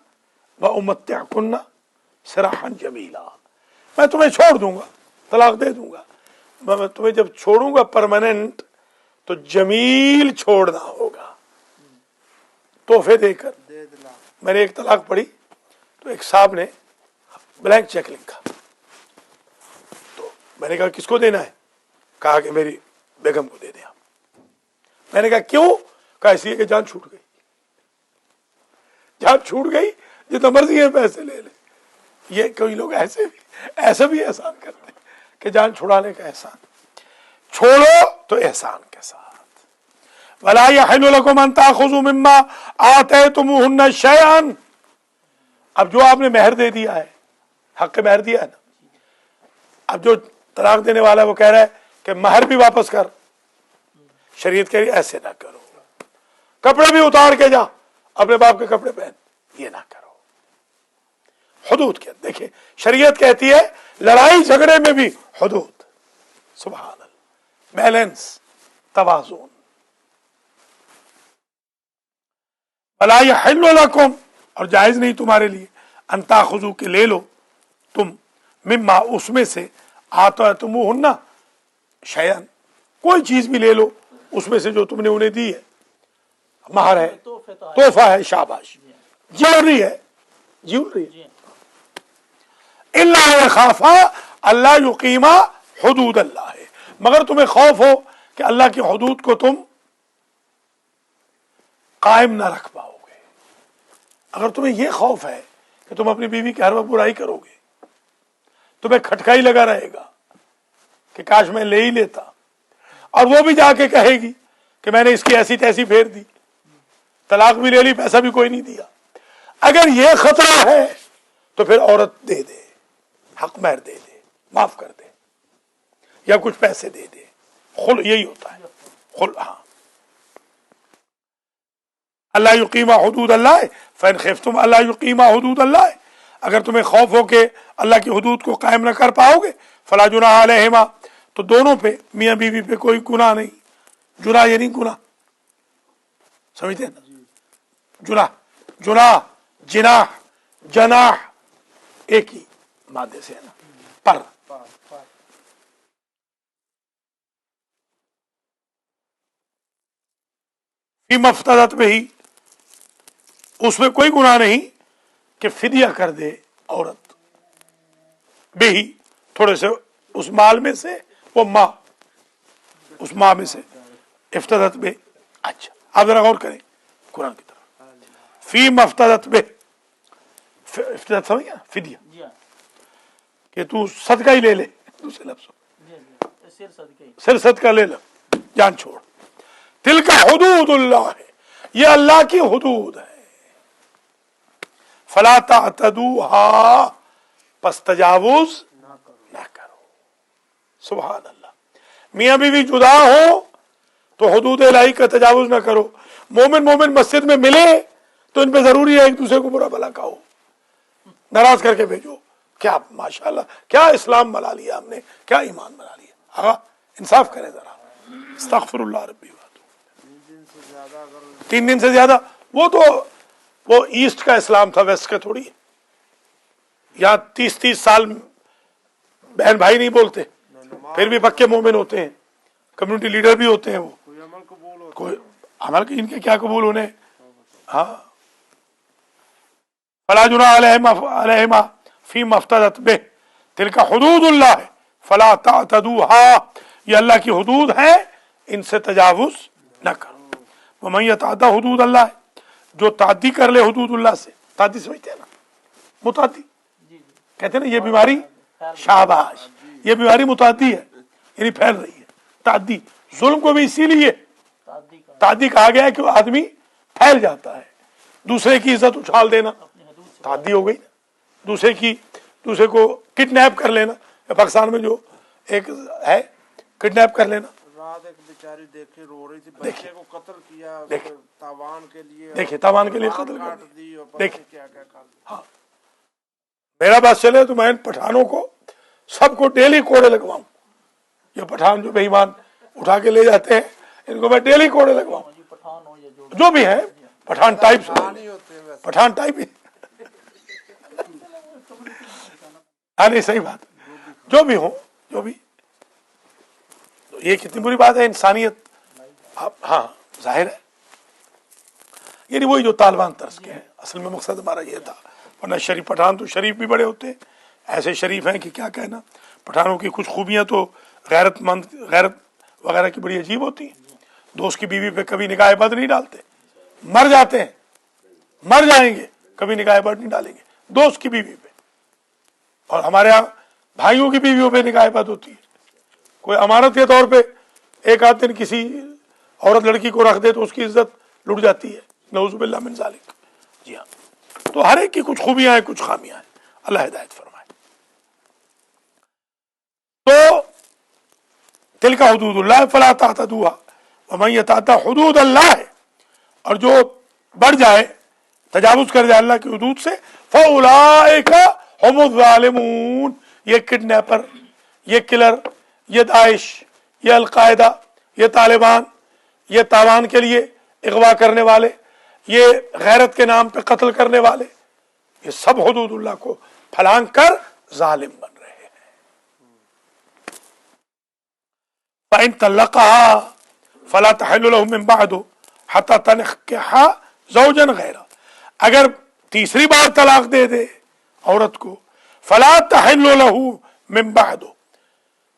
व उमत्तिअकुन्ना सराहन जमीला, मैं तुम्हें छोड़ दूंगा, तलाक दे दूंगा। मैं तुम्हें जब छोड़ूंगा परमानेंट तो जमील छोड़ना होगा, तोहफे देकर। मैंने एक तलाक पढ़ी तो एक साहब ने ब्लैंक चेक लिखा, तो मैंने कहा किसको देना है, कहा कि मेरी बेगम को दे दे आप। मैंने कहा क्यों, कहा इसलिए कि जान छूट गई, जान छूट गई, जितना मर्जी है पैसे ले ले। ये कोई लोग ऐसे भी एहसान करते हैं कि जान छुड़ाने का एहसान। छोड़ो तो एहसान के साथ। वला यहिल्लु लकुम अन ताखुज़ू मिम्मा आतैतुमूहुन्ना शैअन, अब जो आपने मेहर दे दिया है, हक मेहर दिया है ना, अब जो तलाक देने वाला है वो कह रहा है कि महर भी वापस कर, शरीयत कह रही ऐसे ना करो, कपड़े भी उतार के जा, अपने बाप के कपड़े पहन, ये ना करो। हुदूद के देखिए, शरीयत कहती है लड़ाई झगड़े में भी हुदूद, सुभान अल्लाह, बैलेंस, तवाज़ुन। वला यहिल्लु लकुम, और जायज नहीं तुम्हारे लिए, अन ताखुज़ू के ले लो तुम, मिम्मा उसमें से, आतैतुमूहुन्ना शैअन, कोई चीज भी ले लो उसमें से जो तुमने उन्हें दी है, महर है, तोहफा है, शाबाश, ज्वेलरी है, ज्वेलरी, इल्ला यखाफा अल्ला युकीमा हुदूद अल्लाह है, मगर तुम्हें खौफ हो कि अल्लाह की हुदूद को तुम कायम ना रख पाओगे। अगर तुम्हें यह खौफ है कि तुम अपनी बीवी की हर वक्त बुराई करोगे, तुम्हें खटकाई लगा रहेगा कि काश मैं ले ही लेता, और वो भी जाके कहेगी कि मैंने इसकी ऐसी तैसी फेर दी, तलाक भी ले ली, पैसा भी कोई नहीं दिया, अगर ये खतरा है तो फिर औरत दे दे, हक महर दे दे, माफ कर दे, या कुछ पैसे दे दे। खुल यही होता है, खुल। हाँ, अल्लाह युकीमा हुदूद अल्लाह फइन खिफ्तुम अल्लाह युकीमा हुदूद अल्लाह, अगर तुम्हें खौफ हो कि अल्लाह की हुदूद को कायम न कर पाओगे, फला जुनाह अलैहिमा, तो दोनों पे, मियाँ बीवी पे कोई गुनाह नहीं। जुनाह ये नहीं गुनाह, समझते हैं ना, जुनाह, जुनाह, जिनाह, जनाह एक ही मादे से है ना, पर। फी मफ्तदत में ही, उसमें कोई गुनाह नहीं कि फिदिया कर दे औरत, बेही, थोड़े से उस माल में से, वो माँ, उस माँ में से, इफ्तदत बे। अच्छा, आप जरा गौर करें कुरान की तरफ, फी मफ्तदत बे, افتدا سمجھ گیا فدیہ جی ہاں کہ تو صدقہ ہی لے لے دوسرے لفظ جی جی سر صدقے صرف صدقہ لے لو جان چھوڑ تل کا حدود اللہ ہے یہ اللہ کی حدود ہے فلا تعتدوها پس تجاوز نہ کرو سبحان اللہ میاں بیوی جدا ہو تو حدود الہی کا تجاوز نہ کرو مومن مسجد میں ملے تو ان پہ ضروری ہے ایک دوسرے کو برا بھلا کہو ناراض کر کے بھیجو کیا ماشاءاللہ کیا اسلام بنا لیا ہم نے کیا ایمان بنا لیا آقا انصاف کرے ذرا استغفر اللہ ربی واتوب 3 دن سے زیادہ وہ ایسٹ کا اسلام تھا ویسٹ کا تھوڑی ہے یہاں 30 سال بہن بھائی نہیں بولتے پھر بھی پکے مومن ہوتے ہیں کمیونٹی لیڈر بھی ہوتے ہیں وہ کوئی عمل قبول ہوتا کوئی عمل ان کے کیا قبول ہونے ہاں فلا جناح علیہما فیما افتدت بہ تلک حدود اللہ ہے فلا تعتدوها یہ اللہ کی حدود ہے ان سے تجاوز نہ کرو ومن یتعدی حدود اللہ ہے جو تعدی کر لے حدود اللہ سے تعدی سمجھتے ہیں نا متعدی جی جی کہتے ہیں نا یہ بیماری شاباش یہ بیماری متعدی ہے یعنی پھیل رہی ہے تعدی ظلم کو بھی اسی لیے تعدی کا تعدی کہا گیا ہے کہ وہ آدمی پھیل جاتا ہے دوسرے کی عزت اچھال دینا اپنی حدود سے تعدی ہو گئی دوسرے کو کڈنیپ کر لینا پاکستان میں جو ایک ہے کڈنیپ کر لینا رات ایک بیچاری دیکھے رو رہی تھی بچے کو قتل کیا اس دیکھیں۔ کے تاوان کے لیے دیکھیں تاوان کے لیے ناک قتل کر کاٹ دیا۔ دی اور پتہ دیکھیں۔ نہیں کیا کیا کر دیا میرا بات چلے تو میں ان پٹھانوں کو سب کو ڈیلی کوڑے لگواؤں یہ پٹھان جو بے ایمان اٹھا کے لے جاتے ہیں ان کو میں ڈیلی کوڑے لگواؤں جی پٹھان ہو یا جو بھی ہے پٹھان ٹائپ نہیں ہوتے ہیں ویسے پٹھان ٹائپ ہی ہاں نہیں صحیح بات جو بھی ہو جو بھی تو یہ کتنی بری بات ہے انسانیت ہاں ظاہر ہے یعنی وہی جو طالبان طرز کے ہیں اصل میں مقصد ہمارا یہ تھا ورنہ شریف پٹھان تو شریف بھی بڑے ہوتے ہیں ایسے شریف ہیں کہ کیا کہنا پٹھانوں کی کچھ خوبیاں تو غیرت وغیرہ کی بڑی عجیب ہوتی ہیں دوست کی بیوی پہ کبھی نگاہ بد نہیں ڈالتے مر جاتے ہیں مر جائیں گے کبھی نگاہ بد نہیں ڈالیں گے دوست کی بیوی پہ اور ہمارے یہاں بھائیوں کی بیویوں پہ نگاہ بد ہوتی ہے کوئی امانت کے طور پہ ایک آدھ دن کسی عورت لڑکی کو رکھ دے تو اس کی عزت لٹ جاتی ہے نعوذ باللہ من ذالک جی ہاں تو ہر ایک کی کچھ خوبیاں ہیں کچھ خامیاں ہیں اللہ ہدایت فرمائے تو تلک حدود اللہ فلا تعتدوها ومن یتعدی حدود اللہ ہے اور جو بڑھ جائے تجاوز کر جائے اللہ کی حدود سے فاولئک هم الظالمون یہ کڈنیپر یہ کلر یہ داعش یہ القاعدہ یہ طالبان یہ تاوان کے لیے اغوا کرنے والے یہ غیرت کے نام پہ قتل کرنے والے یہ سب حدود اللہ کو پھلانگ کر ظالم بن رہے ہیں فَإِن طَلَّقَهَا فَلَا تَحِلُّ لَهُ مِن بَعْدُ حَتَّى تَنكِحَ زَوْجًا غَيْرَهُ اگر تیسری بار طلاق دے دے عورت کو فَلَا تَحِلُّ لَهُ مِن بَعْدُ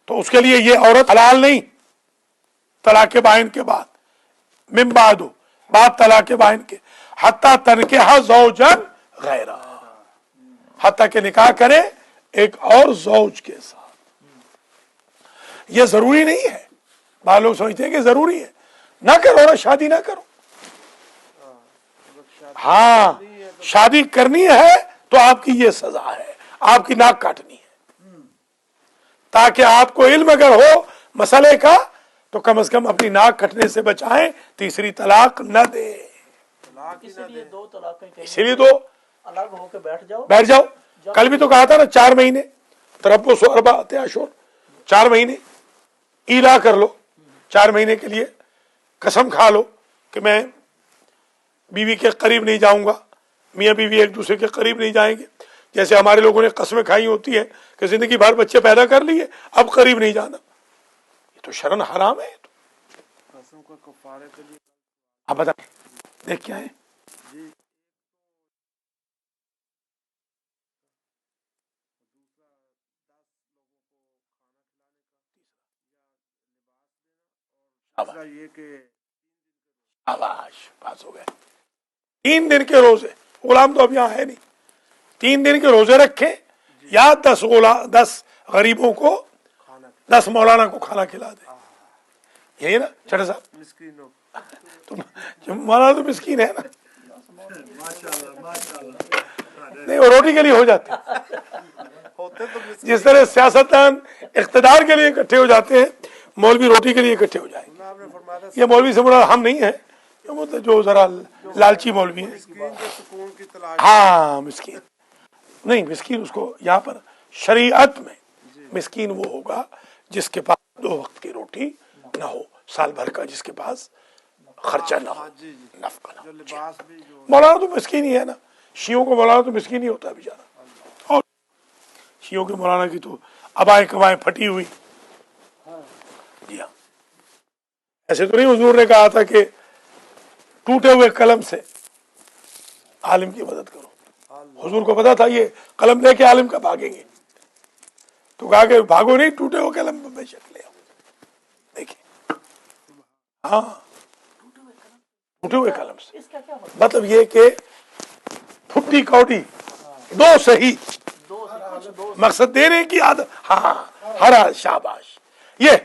تو اس کے لیے یہ عورت حلال نہیں طلاق بائن کے بعد من بعد بعد طلاق بائن کے حتیٰ تنکحہ زوجن غیرہ حتیٰ کہ نکاح کرے ایک اور زوج کے ساتھ یہ ضروری نہیں ہے بعض لوگ سمجھتے ہیں کہ ضروری ہے نہ کرو نا شادی نہ کرو ہاں شادی کرنی ہے تو آپ کی یہ سزا ہے آپ کی ناک کاٹنی ہے تاکہ آپ کو علم اگر ہو مسئلے کا تو کم از کم اپنی ناک کٹنے سے بچائیں تیسری طلاق نہ دیں اسی لیے 2 طلاقیں اسی لیے تو الگ ہو کے بیٹھ جاؤ کل بھی تو کہا تھا نا 4 مہینے تربص و 4 اشہر 4 مہینے ایلا کر لو 4 مہینے کے لیے قسم کھا لو کہ میں بیوی کے قریب نہیں جاؤں گا میاں بیوی ایک دوسرے کے قریب نہیں جائیں گے جیسے ہمارے لوگوں نے قسمیں کھائی ہوتی ہے کہ زندگی بھر بچے پیدا کر لیے اب قریب نہیں جانا یہ تو شرن حرام ہے قسم کو کفارے کے لیے آپ بتا دیکھ کیا ہے جی دوسرا یہ کہ آواز پاس ہو گئے 3 دن کے روزے غلام تو اب یہاں ہے نہیں 3 दिन के रोजे रखें या 10 गरीबों को, 10 मौलाना को खाना खिला दे। यही ना चढ़ा साहब? मिस्कीनों तो मौलाना तो मिस्कीन है ना, नहीं वो रोटी के लिए हो जाते हैं। होते तो मिस्कीन जिस तरह सियासतदान इख्तिदार के लिए इकट्ठे हो जाते हैं, मौलवी रोटी के लिए इकट्ठे हो जाएंगे। आपने फरमाया था ये मौलवी से बड़ा हम नहीं है, ये मतलब जो जरा लालची मौलवी है। मिस्कीन जो सुकून की तलाश हाँ मिस्कीन नहीं, मिस्कीन उसको यहाँ पर शरीयत में मिस्कीन वो होगा जिसके पास 2 वक्त की रोटी ना हो, साल भर का जिसके पास खर्चा ना हो, हाँ जी जी नफका ना जो हो। लिबास भी जो मौलाना तो मिस्कीन ही है ना, शियों को मौलाना तो मिस्कीन ही होता है बेचारा। और शियों के मौलाना की तो अबाएं कबाएं फटी हुई। जी हाँ, ऐसे तो नहीं हुजूर ने कहा था कि टूटे हुए कलम से आलिम की मदद करो। हुजूर को पता था ये कलम लेके आलिम का भागेंगे, तो कहा कि भागो नहीं, टूटे हुए कलम पे बेशक ले आओ। देखिए हाँ, टूटे हुए कलम से इसका क्या मतलब ये कि फुट्टी कौड़ी 2 सही, मकसद देने की आदत। हाँ हरा शाबाश, ये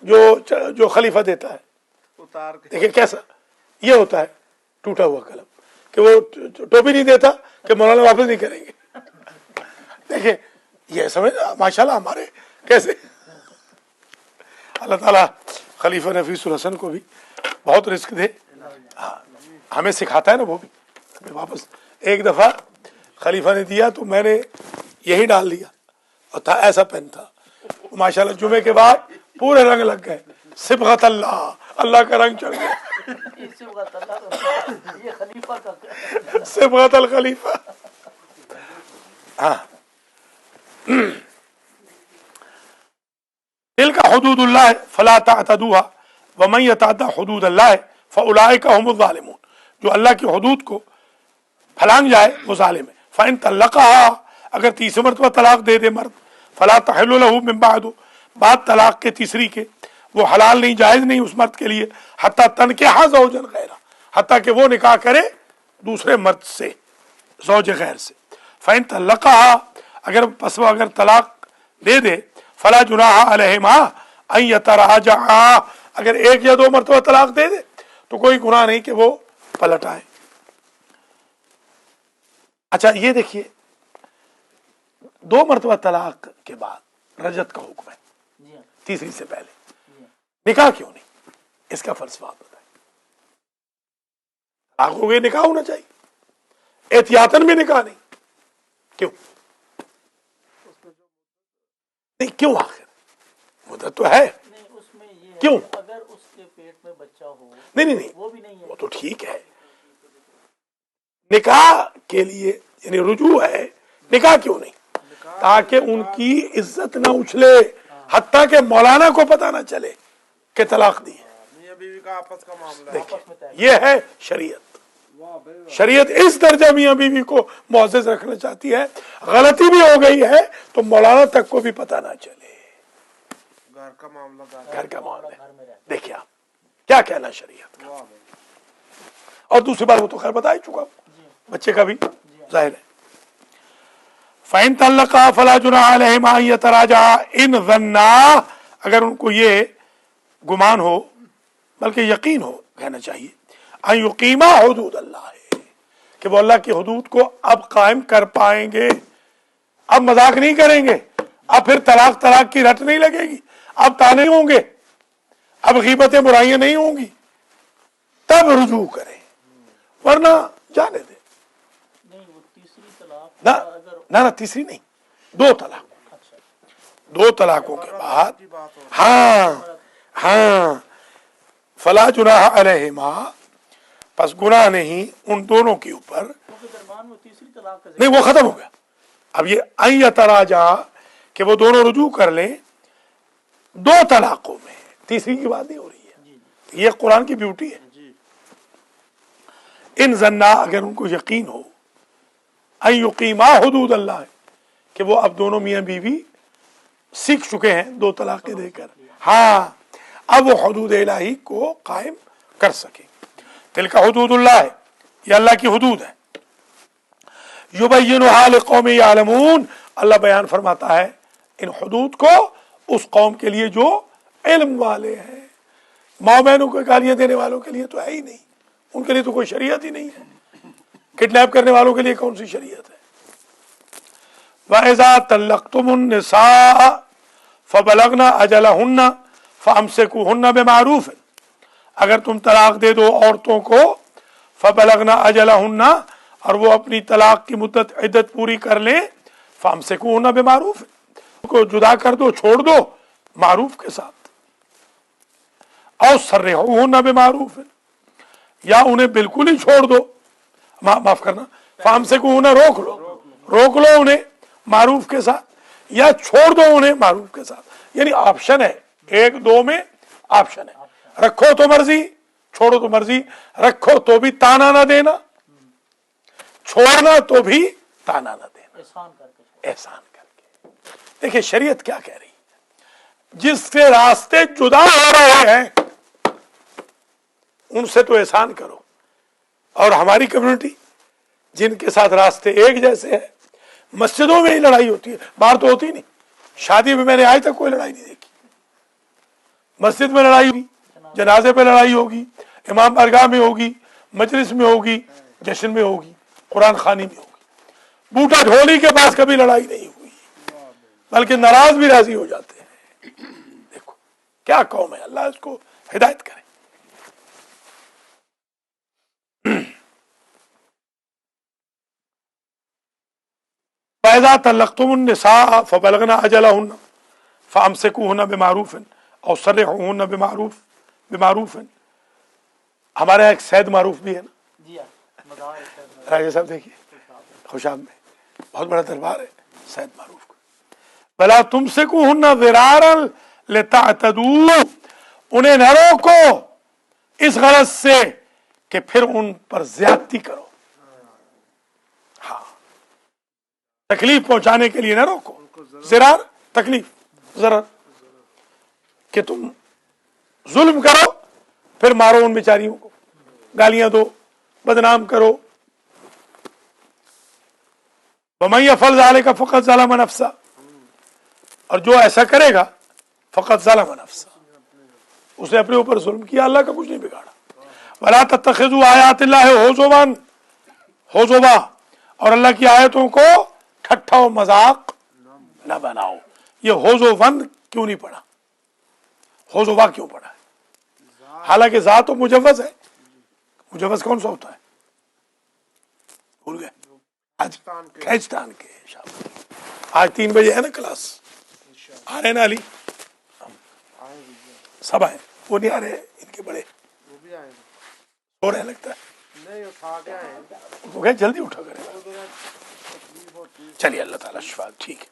जो खलीफा देता है, उतार के देखिए कैसा ये होता है टूटा हुआ कलम, कि वो टोपी नहीं देता कि मौलाना वापस नहीं करेंगे। देखिए ये समझ माशाल्लाह हमारे कैसे अल्लाह ताला खलीफा नफीसुल हसन को भी बहुत रिस्क दे। हाँ, हमें सिखाता है ना वो भी। हमें वापस एक दफा खलीफा ने दिया तो मैंने यही डाल दिया, और था ऐसा पेन था, माशाल्लाह जुमे के बाद पूरे रंग लग गए। सिबगत अल्लाह, अल्लाह का रंग चढ़ गया। ये खलीफा का सिबगत अल खलीफा। हाँ, तिल्का हुदूदुल्लाह फला तअतदूहा व मन यतअद्दा हुदूदल्लाह फउलाइका हुमुज़ ज़ालिमून। जो अल्लाह की हुदूद को फलांग जाए वो जालिम है। फ़इन तल्लक़हा, अगर तीसरी मरतबा तलाक दे दे मर्द, फला तहिल्लु लहू मिन बादु, बाद तलाक के तीसरी के वो हलाल नहीं, जायज़ नहीं उस मर्द के लिए, हत्ता तनकिहा ज़ौजन गैरा, हत्ता कि वो निकाह करे दूसरे मर्द से, ज़ौज गैर से। फ़इन तल्लक़हा, अगर तलाक दे दे, फला जुनाहा अलैहिमा अन यतराजआ, अगर 1 या 2 मरतबा तलाक दे दे तो कोई गुनाह नहीं कि वो पलट आए। अच्छा ये देखिए, 2 मरतबा तलाक के बाद रजत का हुक्म है, जी हाँ, तीसरी से पहले निकाह क्यों नहीं? इसका फलसफा आप बताएं। तलाक हो गई, निकाह होना चाहिए, एहतियातन भी निकाह नहीं, क्यों नहीं? क्यों आखिर मुद्दत तो है। नहीं उसमें ये है क्यों? कि अगर उसके पेट में बच्चा हो नहीं वो भी नहीं है। वो तो ठीक है, निकाह के लिए यानी रुजू है, निकाह क्यों नहीं? ताकि उनकी इज्जत ना उछले, हत्ता के मौलाना को पता ना चले कि तलाक दी है। मियां बीवी का आपस का मामला है। देखिए ये है शरीयत। शरीयत इस दर्जा मियां बीवी को मुअज़्ज़ज़ रखना चाहती है, गलती भी हो गई है तो मौलाना तक को भी पता ना चले। घर का मामला घर का मामला देखिए आप क्या कहना शरीयत का। और दूसरी बार वो तो खैर बता ही चुका, बच्चे का भी जाहिर है। फ़इन तल्लक़ा फला जुनाह अलैहिमा अन यतराजआ इन ज़न्ना, अगर उनको ये गुमान हो बल्कि यकीन हो कहना चाहिए, अन युक़ीमा हुदूद अल्लाह, कि वो अल्लाह की हुदूद को अब कायम कर पाएंगे, अब मजाक नहीं करेंगे, अब फिर तलाक की रट नहीं लगेगी, अब ताने होंगे, अब गीबतें बुराइयां नहीं होंगी, तब रुजू करें, वरना जाने दे। नहीं वो तीसरी तलाक ना अगर ना तीसरी नहीं, 2 तलाक, 2 तलाकों के बाद की बात हो। हाँ हाँ, फला जुनाह अलैहिमा, बस गुनाह नहीं उन दोनों के ऊपर। उनके दरमियान में तीसरी तलाक का नहीं वो खत्म हो गया। अब ये अन यतराजा कि वो दोनों रुजू कर लें 2 तलाकों में, तीसरी की बात नहीं हो रही है। ये कुरान की ब्यूटी है। इन जन्ना, अगर उनको यकीन हो, अन युक़ीमा हुदूद अल्लाह, कि वो अब दोनों मियाँ बीवी सीख चुके हैं 2 तलाक़ें देकर, हाँ अब वो हुदूद इलाही को कायम कर सके। तिलका हुदूदुल्लाह है, ये अल्लाह की हुदूद है। युबय्यिनुहा लिक़ौमिन यअलमून, अल्लाह बयान फरमाता है इन हुदूद को उस कौम के लिए जो इल्म वाले हैं। माँ बहनों को गालियां देने वालों के लिए तो है ही नहीं, उनके लिए तो कोई शरीयत ही नहीं है। किडनैप करने वालों के लिए कौन सी शरीयत है? वइज़ा तल्लक़्तुमुन निसा फ़बलगना अजलहुन्ना फ़अमसिकुहुन्ना बिमारूफ़, अगर तुम तलाक दे दो औरतों को, फ़बलगना अजलहुन्ना, और वो अपनी तलाक की मुद्दत इद्दत पूरी कर लें, फ़अमसिकुहुन्ना बिमारूफ़, को जुदा कर दो, छोड़ दो मारूफ के साथ, और सर्रिहुन्ना बिमारूफ़, या उन्हें बिल्कुल ही छोड़ दो, माफ करना, फ़अमसिकुहुन्ना, रोक लो उन्हें मारूफ के साथ, या छोड़ दो उन्हें मारूफ के साथ। यानी ऑप्शन है, एक दो में ऑप्शन है, रखो तो मर्जी, छोड़ो तो मर्जी, रखो तो भी ताना ना देना, छोड़ना तो भी ताना ना देना, एहसान करके। देखिए शरीयत क्या कह रही है, जिससे रास्ते जुदा हो रहे हैं उनसे तो एहसान करो, और हमारी कम्युनिटी जिनके साथ रास्ते एक जैसे हैं, मस्जिदों में ही लड़ाई होती है, बाहर तो होती नहीं। शादी में मैंने आज तक कोई लड़ाई नहीं देखी। मस्जिद में लड़ाई होगी, जनाजे पे लड़ाई होगी, इमाम बारगाह में होगी, मजलिस में होगी, जश्न में होगी, कुरान खानी में होगी। बूटा ढोली के पास कभी लड़ाई नहीं हुई, बल्कि नाराज भी राजी हो जाते हैं। देखो क्या कौम है, अल्लाह इसको हिदायत करे। वइज़ा तल्लक़्तुमुन निसा फ़बलगना अजलहुन्ना फ़अमसिकुहुन्ना बिमारूफ़ और सर्रिहुन्ना बिमारूफ़। हमारे यहाँ एक सैद मारूफ भी है ना, जी हाँ, मज़ार है। राजा साहब देखिए खुशाब में बहुत बड़ा दरबार है सैद मारूफ का। भला तुमसिकुहुन्ना ज़िरारन लितअतदू, उन्हें न रोको इस गरज से कि फिर उन पर ज्यादती करो। हाँ, तकलीफ पहुंचाने के लिए न रोको, ज़िरार तकलीफ, ज़रर, कि तुम जुल्म करो फिर मारो उन बेचारियों को, गालियां दो, बदनाम करो। वमन यफ़अल ज़ालिका फ़क़द ज़लम नफ़्सा, और जो ऐसा करेगा फ़क़द ज़लम नफ़्सा, उसने अपने ऊपर जुल्म किया, अल्लाह का कुछ नहीं बिगाड़ा। वला तत्तखिज़ू आयातिल्लाहि हुज़ुवा, और अल्लाह की आयतों को ठट्ठा और मजाक न बनाओ। ये हुज़ुवन क्यों नहीं पढ़ा, हुज़ुवा क्यों पढ़ा है? हालांकि ज़ा तो मुजव्वज़ है, मुजव्वज़ कौन सा होता है भूल गए? आज खैचतान के आज 3 बजे है ना क्लास, आ रहे ना अली? सब आए, वो नहीं आ रहे, इनके बड़े वो भी आएंगे, हो रहे लगता है, नहीं उठा के आएंगे, उनको कहे जल्दी उठा करेगा। तकलीफ होती है। चलिए अल्लाह ताला शिफा, ठीक है।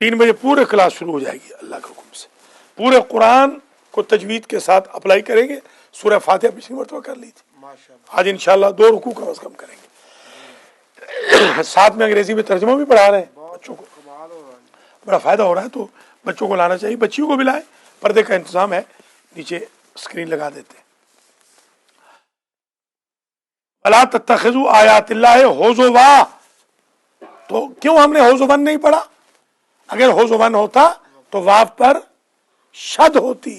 3 बजे पूरे क्लास शुरू हो जाएगी अल्लाह के हुक्म से। पूरे कुरान को तजवीद के साथ अप्लाई करेंगे। सूरह फातिहा पिछली मरतबा कर ली थी, माशाल्लाह। आज इंशाल्लाह 2 रुकू कम अज कम करेंगे। साथ में अंग्रेजी में तर्जुमा भी पढ़ा रहे हैं बच्चों को, कमाल हो रहा है। बड़ा फायदा हो रहा है। तो बच्चों को लाना चाहिए, बच्चियों को भी लाएं, पर्दे का इंतजाम है, नीचे स्क्रीन लगा देते हैं। वला तत्तखिज़ू आयातिल्लाहि हुज़ुवा, तो क्यों हमने हुज़ुवन नहीं पढ़ा? अगर हुज़ुवन होता तो वाव पर शद होती,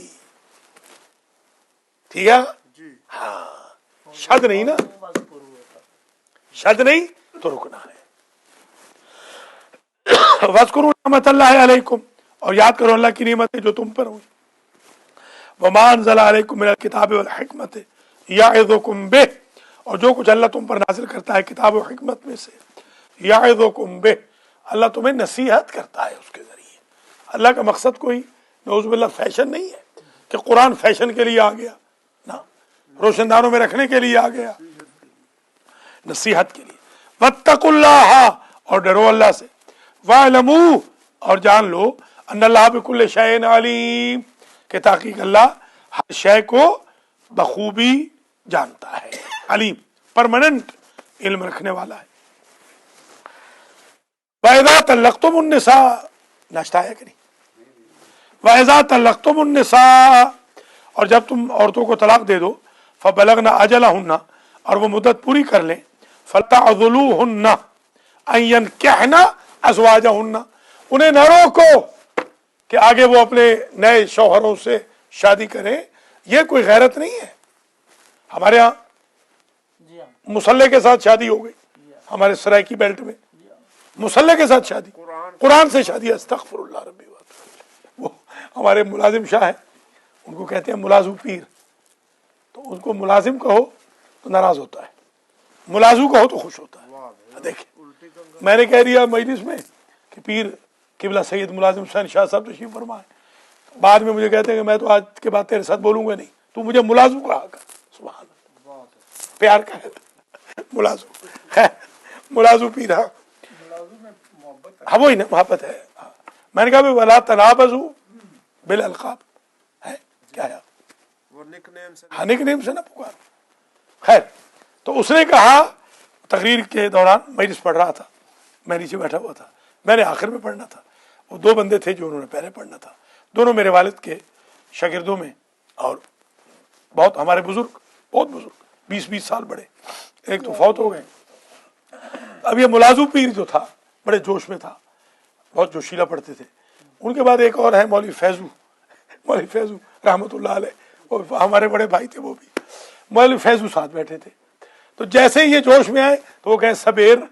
ठीक है? जी हाँ, शद नहीं ना, शद नहीं तो रुकना है। वज़कुरू निअमतल्लाहि अलैकुम, और याद करो अल्लाह की नेमतें जो तुम पर हुई। वमा अनज़ला अलैकुम मिनल किताबि वल हिकमति यअज़ुकुम बिह, और जो कुछ अल्लाह तुम पर नाजिल करता है किताब और हिकमत में से, यअज़ुकुम बिह, अल्लाह तुम्हें नसीहत करता है उसके जरिए। अल्लाह का मकसद कोई नऊज़ुबिल्लाह फैशन नहीं है कि कुरान फैशन के लिए आ गया ना, रोशनदानों में रखने के लिए आ गया, नसीहत के लिए। वत्तकुल्लाह, और डरो अल्लाह से। वअलमू, और जान लो, अन्नल्लाह बिकुल्लि शैइन अलीम, कि ताकीक अल्लाह हर शय को बखूबी जानता है, अलीम, परमानेंट इल्म रखने वाला है। वइज़ा तल्लक़्तुमुन निसा, नाश्ता है कि नहीं? वइज़ा तल्लक़्तुमुन निसा, और जब तुम औरतों को तलाक दे दो, फ़बलगना अजलहुन्ना, और वो मुद्दत पूरी कर लें, फ़तअज़लूहुन्ना, अय्यन कहना अज़वाजहुन्ना, उन्हें न रोको कि आगे वो अपने नए शौहरों से शादी करें। ये कोई गैरत नहीं है। हमारे यहाँ जी हाँ, मुसल्ले के साथ शादी हो गई, हमारे सराइकी बेल्ट में मुसल्ले के साथ शादी, कुरान से शादी। अस्तगफिरुल्लाह रब्बी व अतूबु। वो हमारे मुलाजिम शाह है, उनको कहते हैं मुलाजू पीर, तो उनको मुलाजिम कहो तो नाराज होता है, मुलाजू कहो तो खुश होता है। देखिए मैंने कह दिया मजलिस में कि पीर किबला सैयद मुलाजिम हुसैन शाह साहब तशरीफ फरमा है, बाद में मुझे कहते हैं कि मैं तो आज के बाद तेरे साथ बोलूंगा नहीं, तू मुझे मुलाजू कहा कर। सुभान अल्लाह, प्यार का है मुलाजू है, मुलाजू पीर। हाँ मुलाजिम में मोहब्बत है। हाँ वही ना, मोहब्बत है। हाँ। मैंने कहा वला तनाबजू बिल अलकाब है, क्या है वो निकनेम से हाँ, निकनेम से ना पुकार। खैर, तो उसने कहा, तकरीर के दौरान मजलिस पढ़ रहा था, मैं नीचे बैठा हुआ था, मैंने आखिर में पढ़ना था, वो दो बंदे थे जो उन्होंने पहले पढ़ना था, दोनों मेरे वालिद के शागिर्दों में, और बहुत हमारे बुजुर्ग, बहुत बुजुर्ग, 20-20 साल बड़े, एक तो फौत हो गए। अब ये मुलाजू पीर जो था बड़े जोश में था, बहुत जोशीला पढ़ते थे। उनके बाद एक और है मौलवी फैजू, मौलवी फैजू रहमतुल्लाह अलैह, वो हमारे बड़े भाई थे, वो भी मौलवी फैजू साथ बैठे थे। तो जैसे ही ये जोश में आए तो वो कहे सबेर,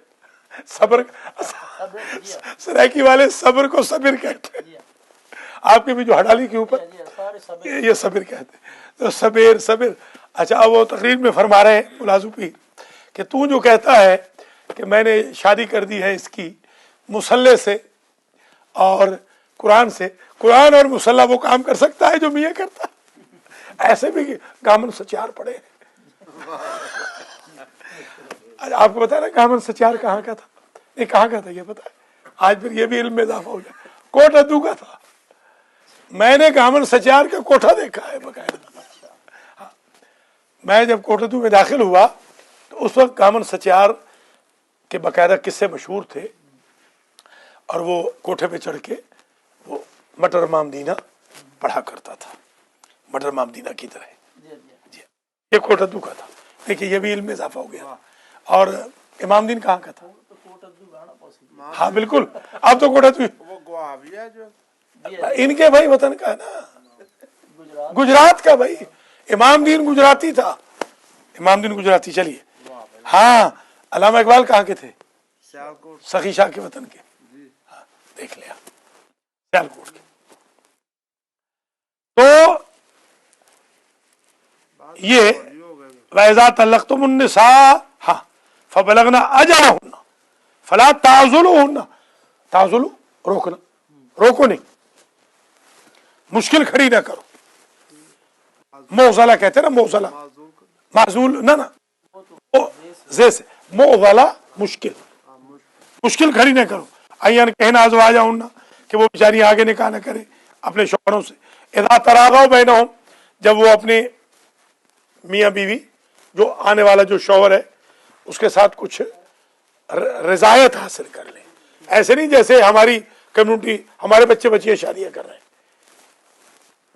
सब्र, सराइकी वाले सब्र को सबीर कहते हैं, आपके भी जो हड़ाली के ऊपर सारे सब ये सबीर कहते हैं, तो सबेर सबीर। अच्छा, अब वो तकरीर में फरमा रहे हैं मुलाजू पीर कि तू जो कहता है कि मैंने शादी कर दी है इसकी मुसल्ले से और कुरान से, कुरान और मुसल्ला वो काम कर सकता है जो मियाँ करता है? ऐसे भी गामन सचार पड़े हैं। आज आपको पता है ना गामन सचार कहाँ का था? ये कहाँ का था ये पता है? आज फिर ये भी इल्म में इजाफा हो गया, कोट अद्दू का था। मैंने गामन सचार का कोठा देखा है बकायदा। हाँ। मैं जब कोट अद्दू में दाखिल हुआ तो उस वक्त गामन सचार के बकायदा किस्से मशहूर थे, और वो कोठे पे चढ़ के वो मटर मामदीना पढ़ा करता था, मटर मामदीना की तरह। जी, ये कोट अद्दू का था। देखिए ये भी इल्म में इजाफा हो गया। और इमाम दीन कहाँ का था? हाँ बिल्कुल, अब तो कोट अद्दू वो गुआविया जो इनके भाई वतन का है ना, गुजरात का भाई। इमाम दीन गुजराती था, इमाम दीन गुजराती। चलिए, हाँ, अल्लामा इकबाल कहाँ के थे? सियालकोट सखी शाह के वतन के। हाँ, देख लिया, सियालकोट के। तो ये वैज़ा तल्लक़्तुमुन्निसा, हाँ, फबलगना अजलहुन्ना फला ताज़ुलुहुन्ना, ताज़ुलु रोकना, रोको नहीं, मुश्किल खड़ी ना करो। मोज़ला कहते हैं ना, मोज़ला, माज़ूल ना ना, जैसे मोज़ला मुश्किल, मुश्किल खड़ी ना करो। अय्यन कहना अज़वाजहुन्ना, कि वो बेचारी आगे निकाह न करे अपने शौहरों से। इज़ा तराग़व बैनहुम, जब वो अपने मियाँ बीवी जो आने वाला जो शौहर है उसके साथ कुछ रज़ायत हासिल कर ले। ऐसे नहीं जैसे हमारी कम्युनिटी, हमारे बच्चे बच्चियाँ शादियाँ कर रहे हैं।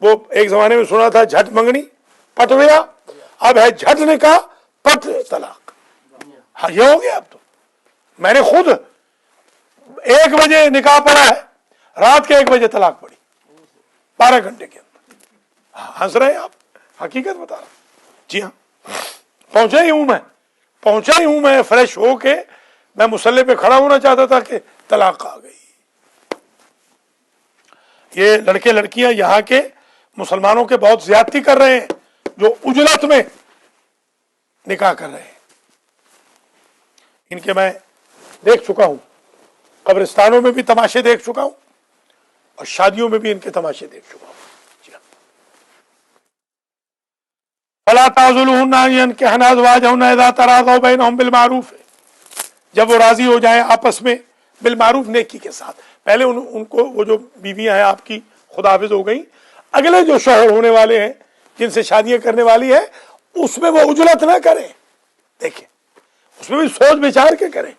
वो एक जमाने में सुना था झट मंगनी पट गया, अब है झट निकाह पट तलाक। हाँ, ये हो गया अब तो। मैंने खुद 1 बजे निकाह पढ़ा है, रात के 1 बजे तलाक पड़ी, 12 घंटे के अंदर। हंस रहे हैं आप, हकीकत बता रहा। जी हाँ, पहुंचा ही हूं मैं फ्रेश होके, मैं मुसल्ले पे खड़ा होना चाहता था कि तलाक आ गई। ये लड़के लड़कियां यहाँ के मुसलमानों के बहुत ज्यादती कर रहे हैं, जो उजलत में निकाह कर रहे हैं। इनके मैं देख चुका हूं, कब्रिस्तानों में भी तमाशे देख चुका हूं, और शादियों में भी इनके तमाशे देख चुका हूं। फला ताज़ुलुहुन्ना यनकिहना अज़वाजहुन्ना इज़ा तराज़व बैनहुम बिल मारूफ, जब वो राजी हो जाए आपस में बिल मारूफ, नेकी के साथ। पहले उनको वो जो बीवियां हैं आपकी खुदाफिज हो गई, अगले जो शौहर होने वाले हैं जिनसे शादियां करने वाली है, उसमें वो उजलत ना करें। देखिए, उसमें भी सोच विचार के करें।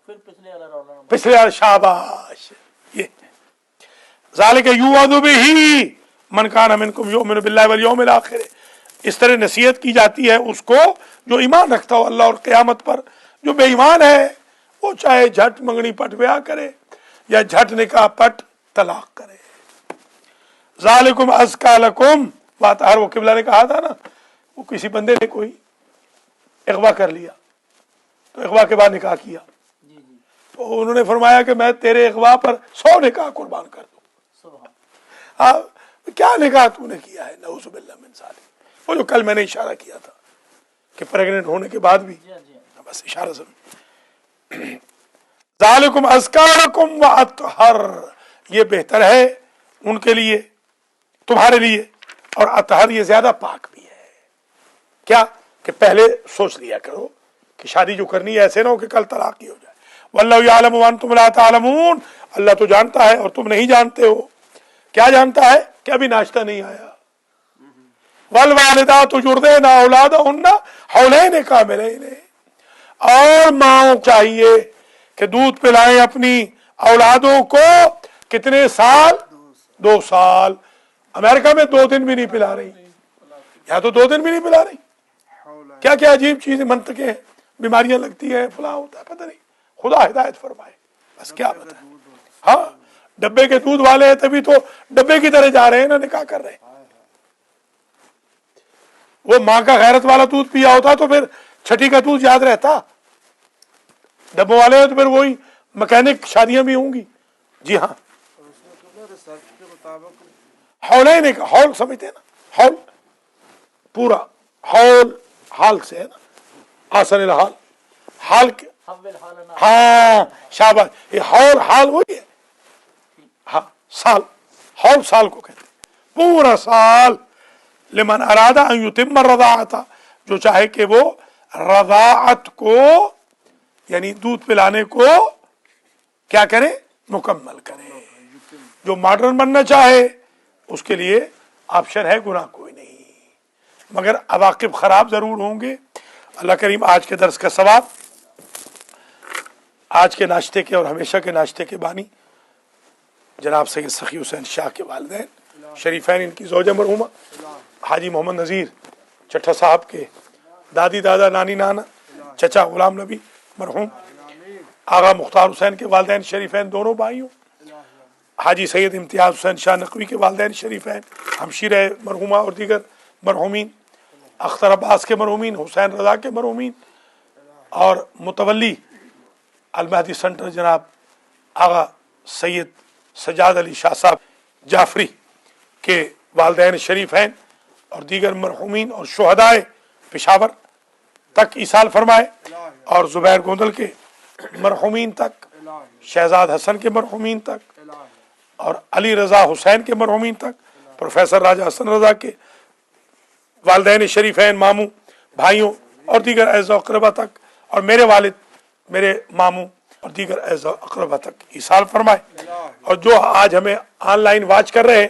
फिर पिछले वाला शाबाश, ये ज़ालिका युअज़ु बिही मन कान मिनकुम युमिनु बिल्लाहि वल यौमिल आखिर। इस तरह नसीहत की जाती है उसको जो ईमान रखता हो अल्लाह और क़यामत पर। जो बेईमान है وہ چاہے جھٹ منگنی پٹ بیاہ کرے یا جھٹ نکاح پٹ طلاق کرے. ذالکم ازکا لکم واطہر، وہ قبلہ نے کہا تھا نا، وہ کسی بندے نے کوئی اغوا کر لیا تو اغوا کے بعد نکاح کیا، جی جی تو انہوں نے فرمایا کہ میں تیرے اغوا پر 100 نکاح قربان کر دوں. سبحان. ہاں کیا نکاح تو نے کیا ہے، نعوذ باللہ من ذالک. وہ جو کل میں نے اشارہ کیا تھا کہ پریگننٹ ہونے کے بعد بھی، جی ہاں جی ہاں. بس اشارہ سن. ذالکم ازکا لکم واطہر، یہ بہتر ہے ان کے لیے، تمہارے لیے، اور اطہر یہ زیادہ پاک بھی ہے. کیا کہ پہلے سوچ لیا کرو کہ شادی جو کرنی ہے ایسے نہ ہو کہ کل طلاق ہی ہو جائے. واللہ یعلم وانتم لا تعلمون، اللہ تو جانتا ہے اور تم نہیں جانتے ہو. کیا جانتا ہے کہ ابھی ناشتہ نہیں آیا. والوالدات یرضعن اولادہن حولین کاملین، اور ماؤں چاہیے کہ دودھ پلائیں اپنی اولادوں کو کتنے سال؟ 2 سال. امریکہ میں 2 دن بھی نہیں پلا رہی، یہاں تو 2 دن بھی نہیں پلا رہی. کیا کیا عجیب چیزیں منطقیں ہیں، بیماریاں لگتی ہیں، فلاں ہوتا ہے، پتہ نہیں. خدا ہدایت فرمائے. بس کیا بتائیں. ہاں ڈبے کے دودھ والے ہیں تبھی تو ڈبے کی طرح جا رہے ہیں نا، نکاح کر رہے ہیں. وہ ماں کا غیرت والا دودھ پیا ہوتا تو پھر چھٹی کا دودھ یاد رہتا. ڈبوں والے ہیں تو پھر وہی مکینک شادیاں بھی ہوں گی. جی ہاں. ریسرچ کے مطابق حولین کا حول سمجھتے ہیں نا، حول پورا، حول حال سے ہے نا، آسن الحال حال کے. حول حالنا. ہاں شاباش، یہ حول حال وہی ہے. ہاں سال، حول سال کو کہتے ہیں، پورا سال. لمن ارادہ ان یتم الرضاعۃ، جو چاہے کہ وہ رضاعت کو یعنی دودھ پلانے کو کیا کرے؟ مکمل کرے. جو ماڈرن بننا چاہے اس کے لیے آپشن ہے، گناہ کوئی نہیں، مگر عواقب خراب ضرور ہوں گے. اللہ کریم آج کے درس کا ثواب آج کے ناشتے کے اور ہمیشہ کے ناشتے کے بانی جناب سید سخی حسین شاہ کے والدین شریفین، ان کی زوجہ مرحومہ حاجی محمد نذیر چٹھا صاحب کے دادی دادا نانی نانا چچا غلام نبی مرحوم، آغا مختار حسین کے والدین شریفین دونوں بھائیوں، حاجی سید امتیاز حسین شاہ نقوی کے والدین شریفین، ہمشیرہ مرحومہ اور دیگر مرحومین، اختر عباس کے مرحومین، حسین رضا کے مرحومین، اور متولی المہدی سینٹر جناب آغا سید سجاد علی شاہ صاحب جعفری کے والدین شریفین اور دیگر مرحومین اور شہدائے پشاور تک ایصال فرمائے، اور زبیر گوندل کے مرحومین تک، شہزاد حسن کے مرحومین تک، اور علی رضا حسین کے مرحومین تک، پروفیسر راجہ حسن رضا کے والدین شریفین، ماموں، بھائیوں اور دیگر اعزاء و اقربا تک، اور میرے والد، میرے ماموں اور دیگر اعزاء و اقربا تک ایصال فرمائے. اور جو آج ہمیں آن لائن واچ کر رہے ہیں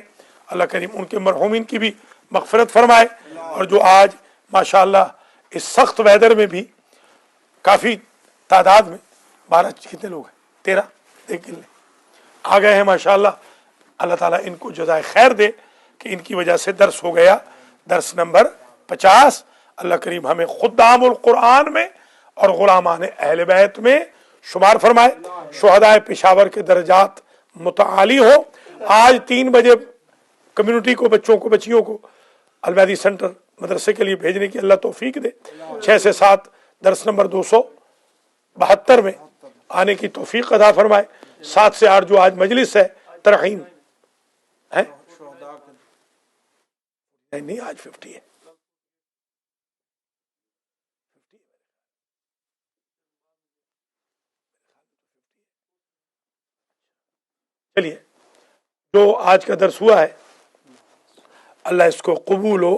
اللہ کریم ان کے مرحومین کی بھی مغفرت فرمائے. اور جو آج ماشاءاللہ اس سخت ویدر میں بھی کافی تعداد میں 12 کتنے لوگ ہیں 13 دیکھ لیں آ گئے ہیں ماشاءاللہ، اللہ تعالیٰ ان کو جزائے خیر دے کہ ان کی وجہ سے درس ہو گیا درس نمبر 50. اللہ کریم ہمیں خدام القرآن میں اور غلامان اہل بیت میں شمار فرمائے، شہدائے پشاور کے درجات متعالی ہو. آج 3 بجے کمیونٹی کو، بچوں کو، بچیوں کو المہدی سینٹر مدرسے کے لیے بھیجنے کی اللہ توفیق دے. 6 سے 7 درس نمبر 272 میں آنے کی توفیق عطا فرمائے. 7 سے 8 جو آج مجلس ہے ترحیم ہے، نہیں آج 50 ہے. چلیے جو آج کا درس ہوا ہے اللہ اس کو قبول و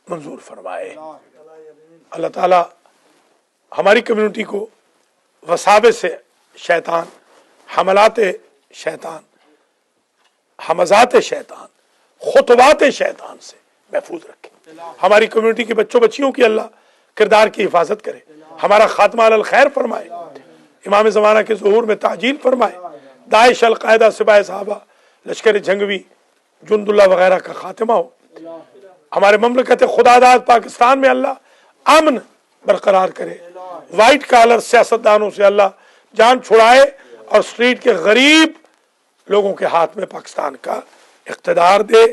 منظور فرمائے. اللہ تعالی ہماری کمیونٹی کو وساوس سے شیطان، حملات شیطان، حمزات شیطان، خطبات شیطان سے محفوظ رکھے. ہماری کمیونٹی کے بچوں بچیوں کی اللہ کردار کی حفاظت کرے. ہمارا خاتمہ علی الخیر فرمائے. امام زمانہ کے ظہور میں تعجیل فرمائے. داعش، القاعدہ، سپاہ صحابہ، لشکر جنگوی، جند اللہ وغیرہ کا خاتمہ ہو. ہمارے مملکت خدا داد پاکستان میں اللہ امن برقرار کرے. वाइट कॉलर सियासतदानों से अल्लाह जान छुड़ाए और स्ट्रीट के गरीब लोगों के हाथ में पाकिस्तान का इख्तिदार दे।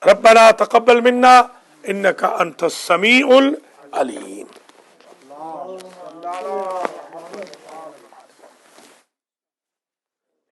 रब्बना तक़ब्बल मिन्ना इन्नका अंतस समीउल अलीम।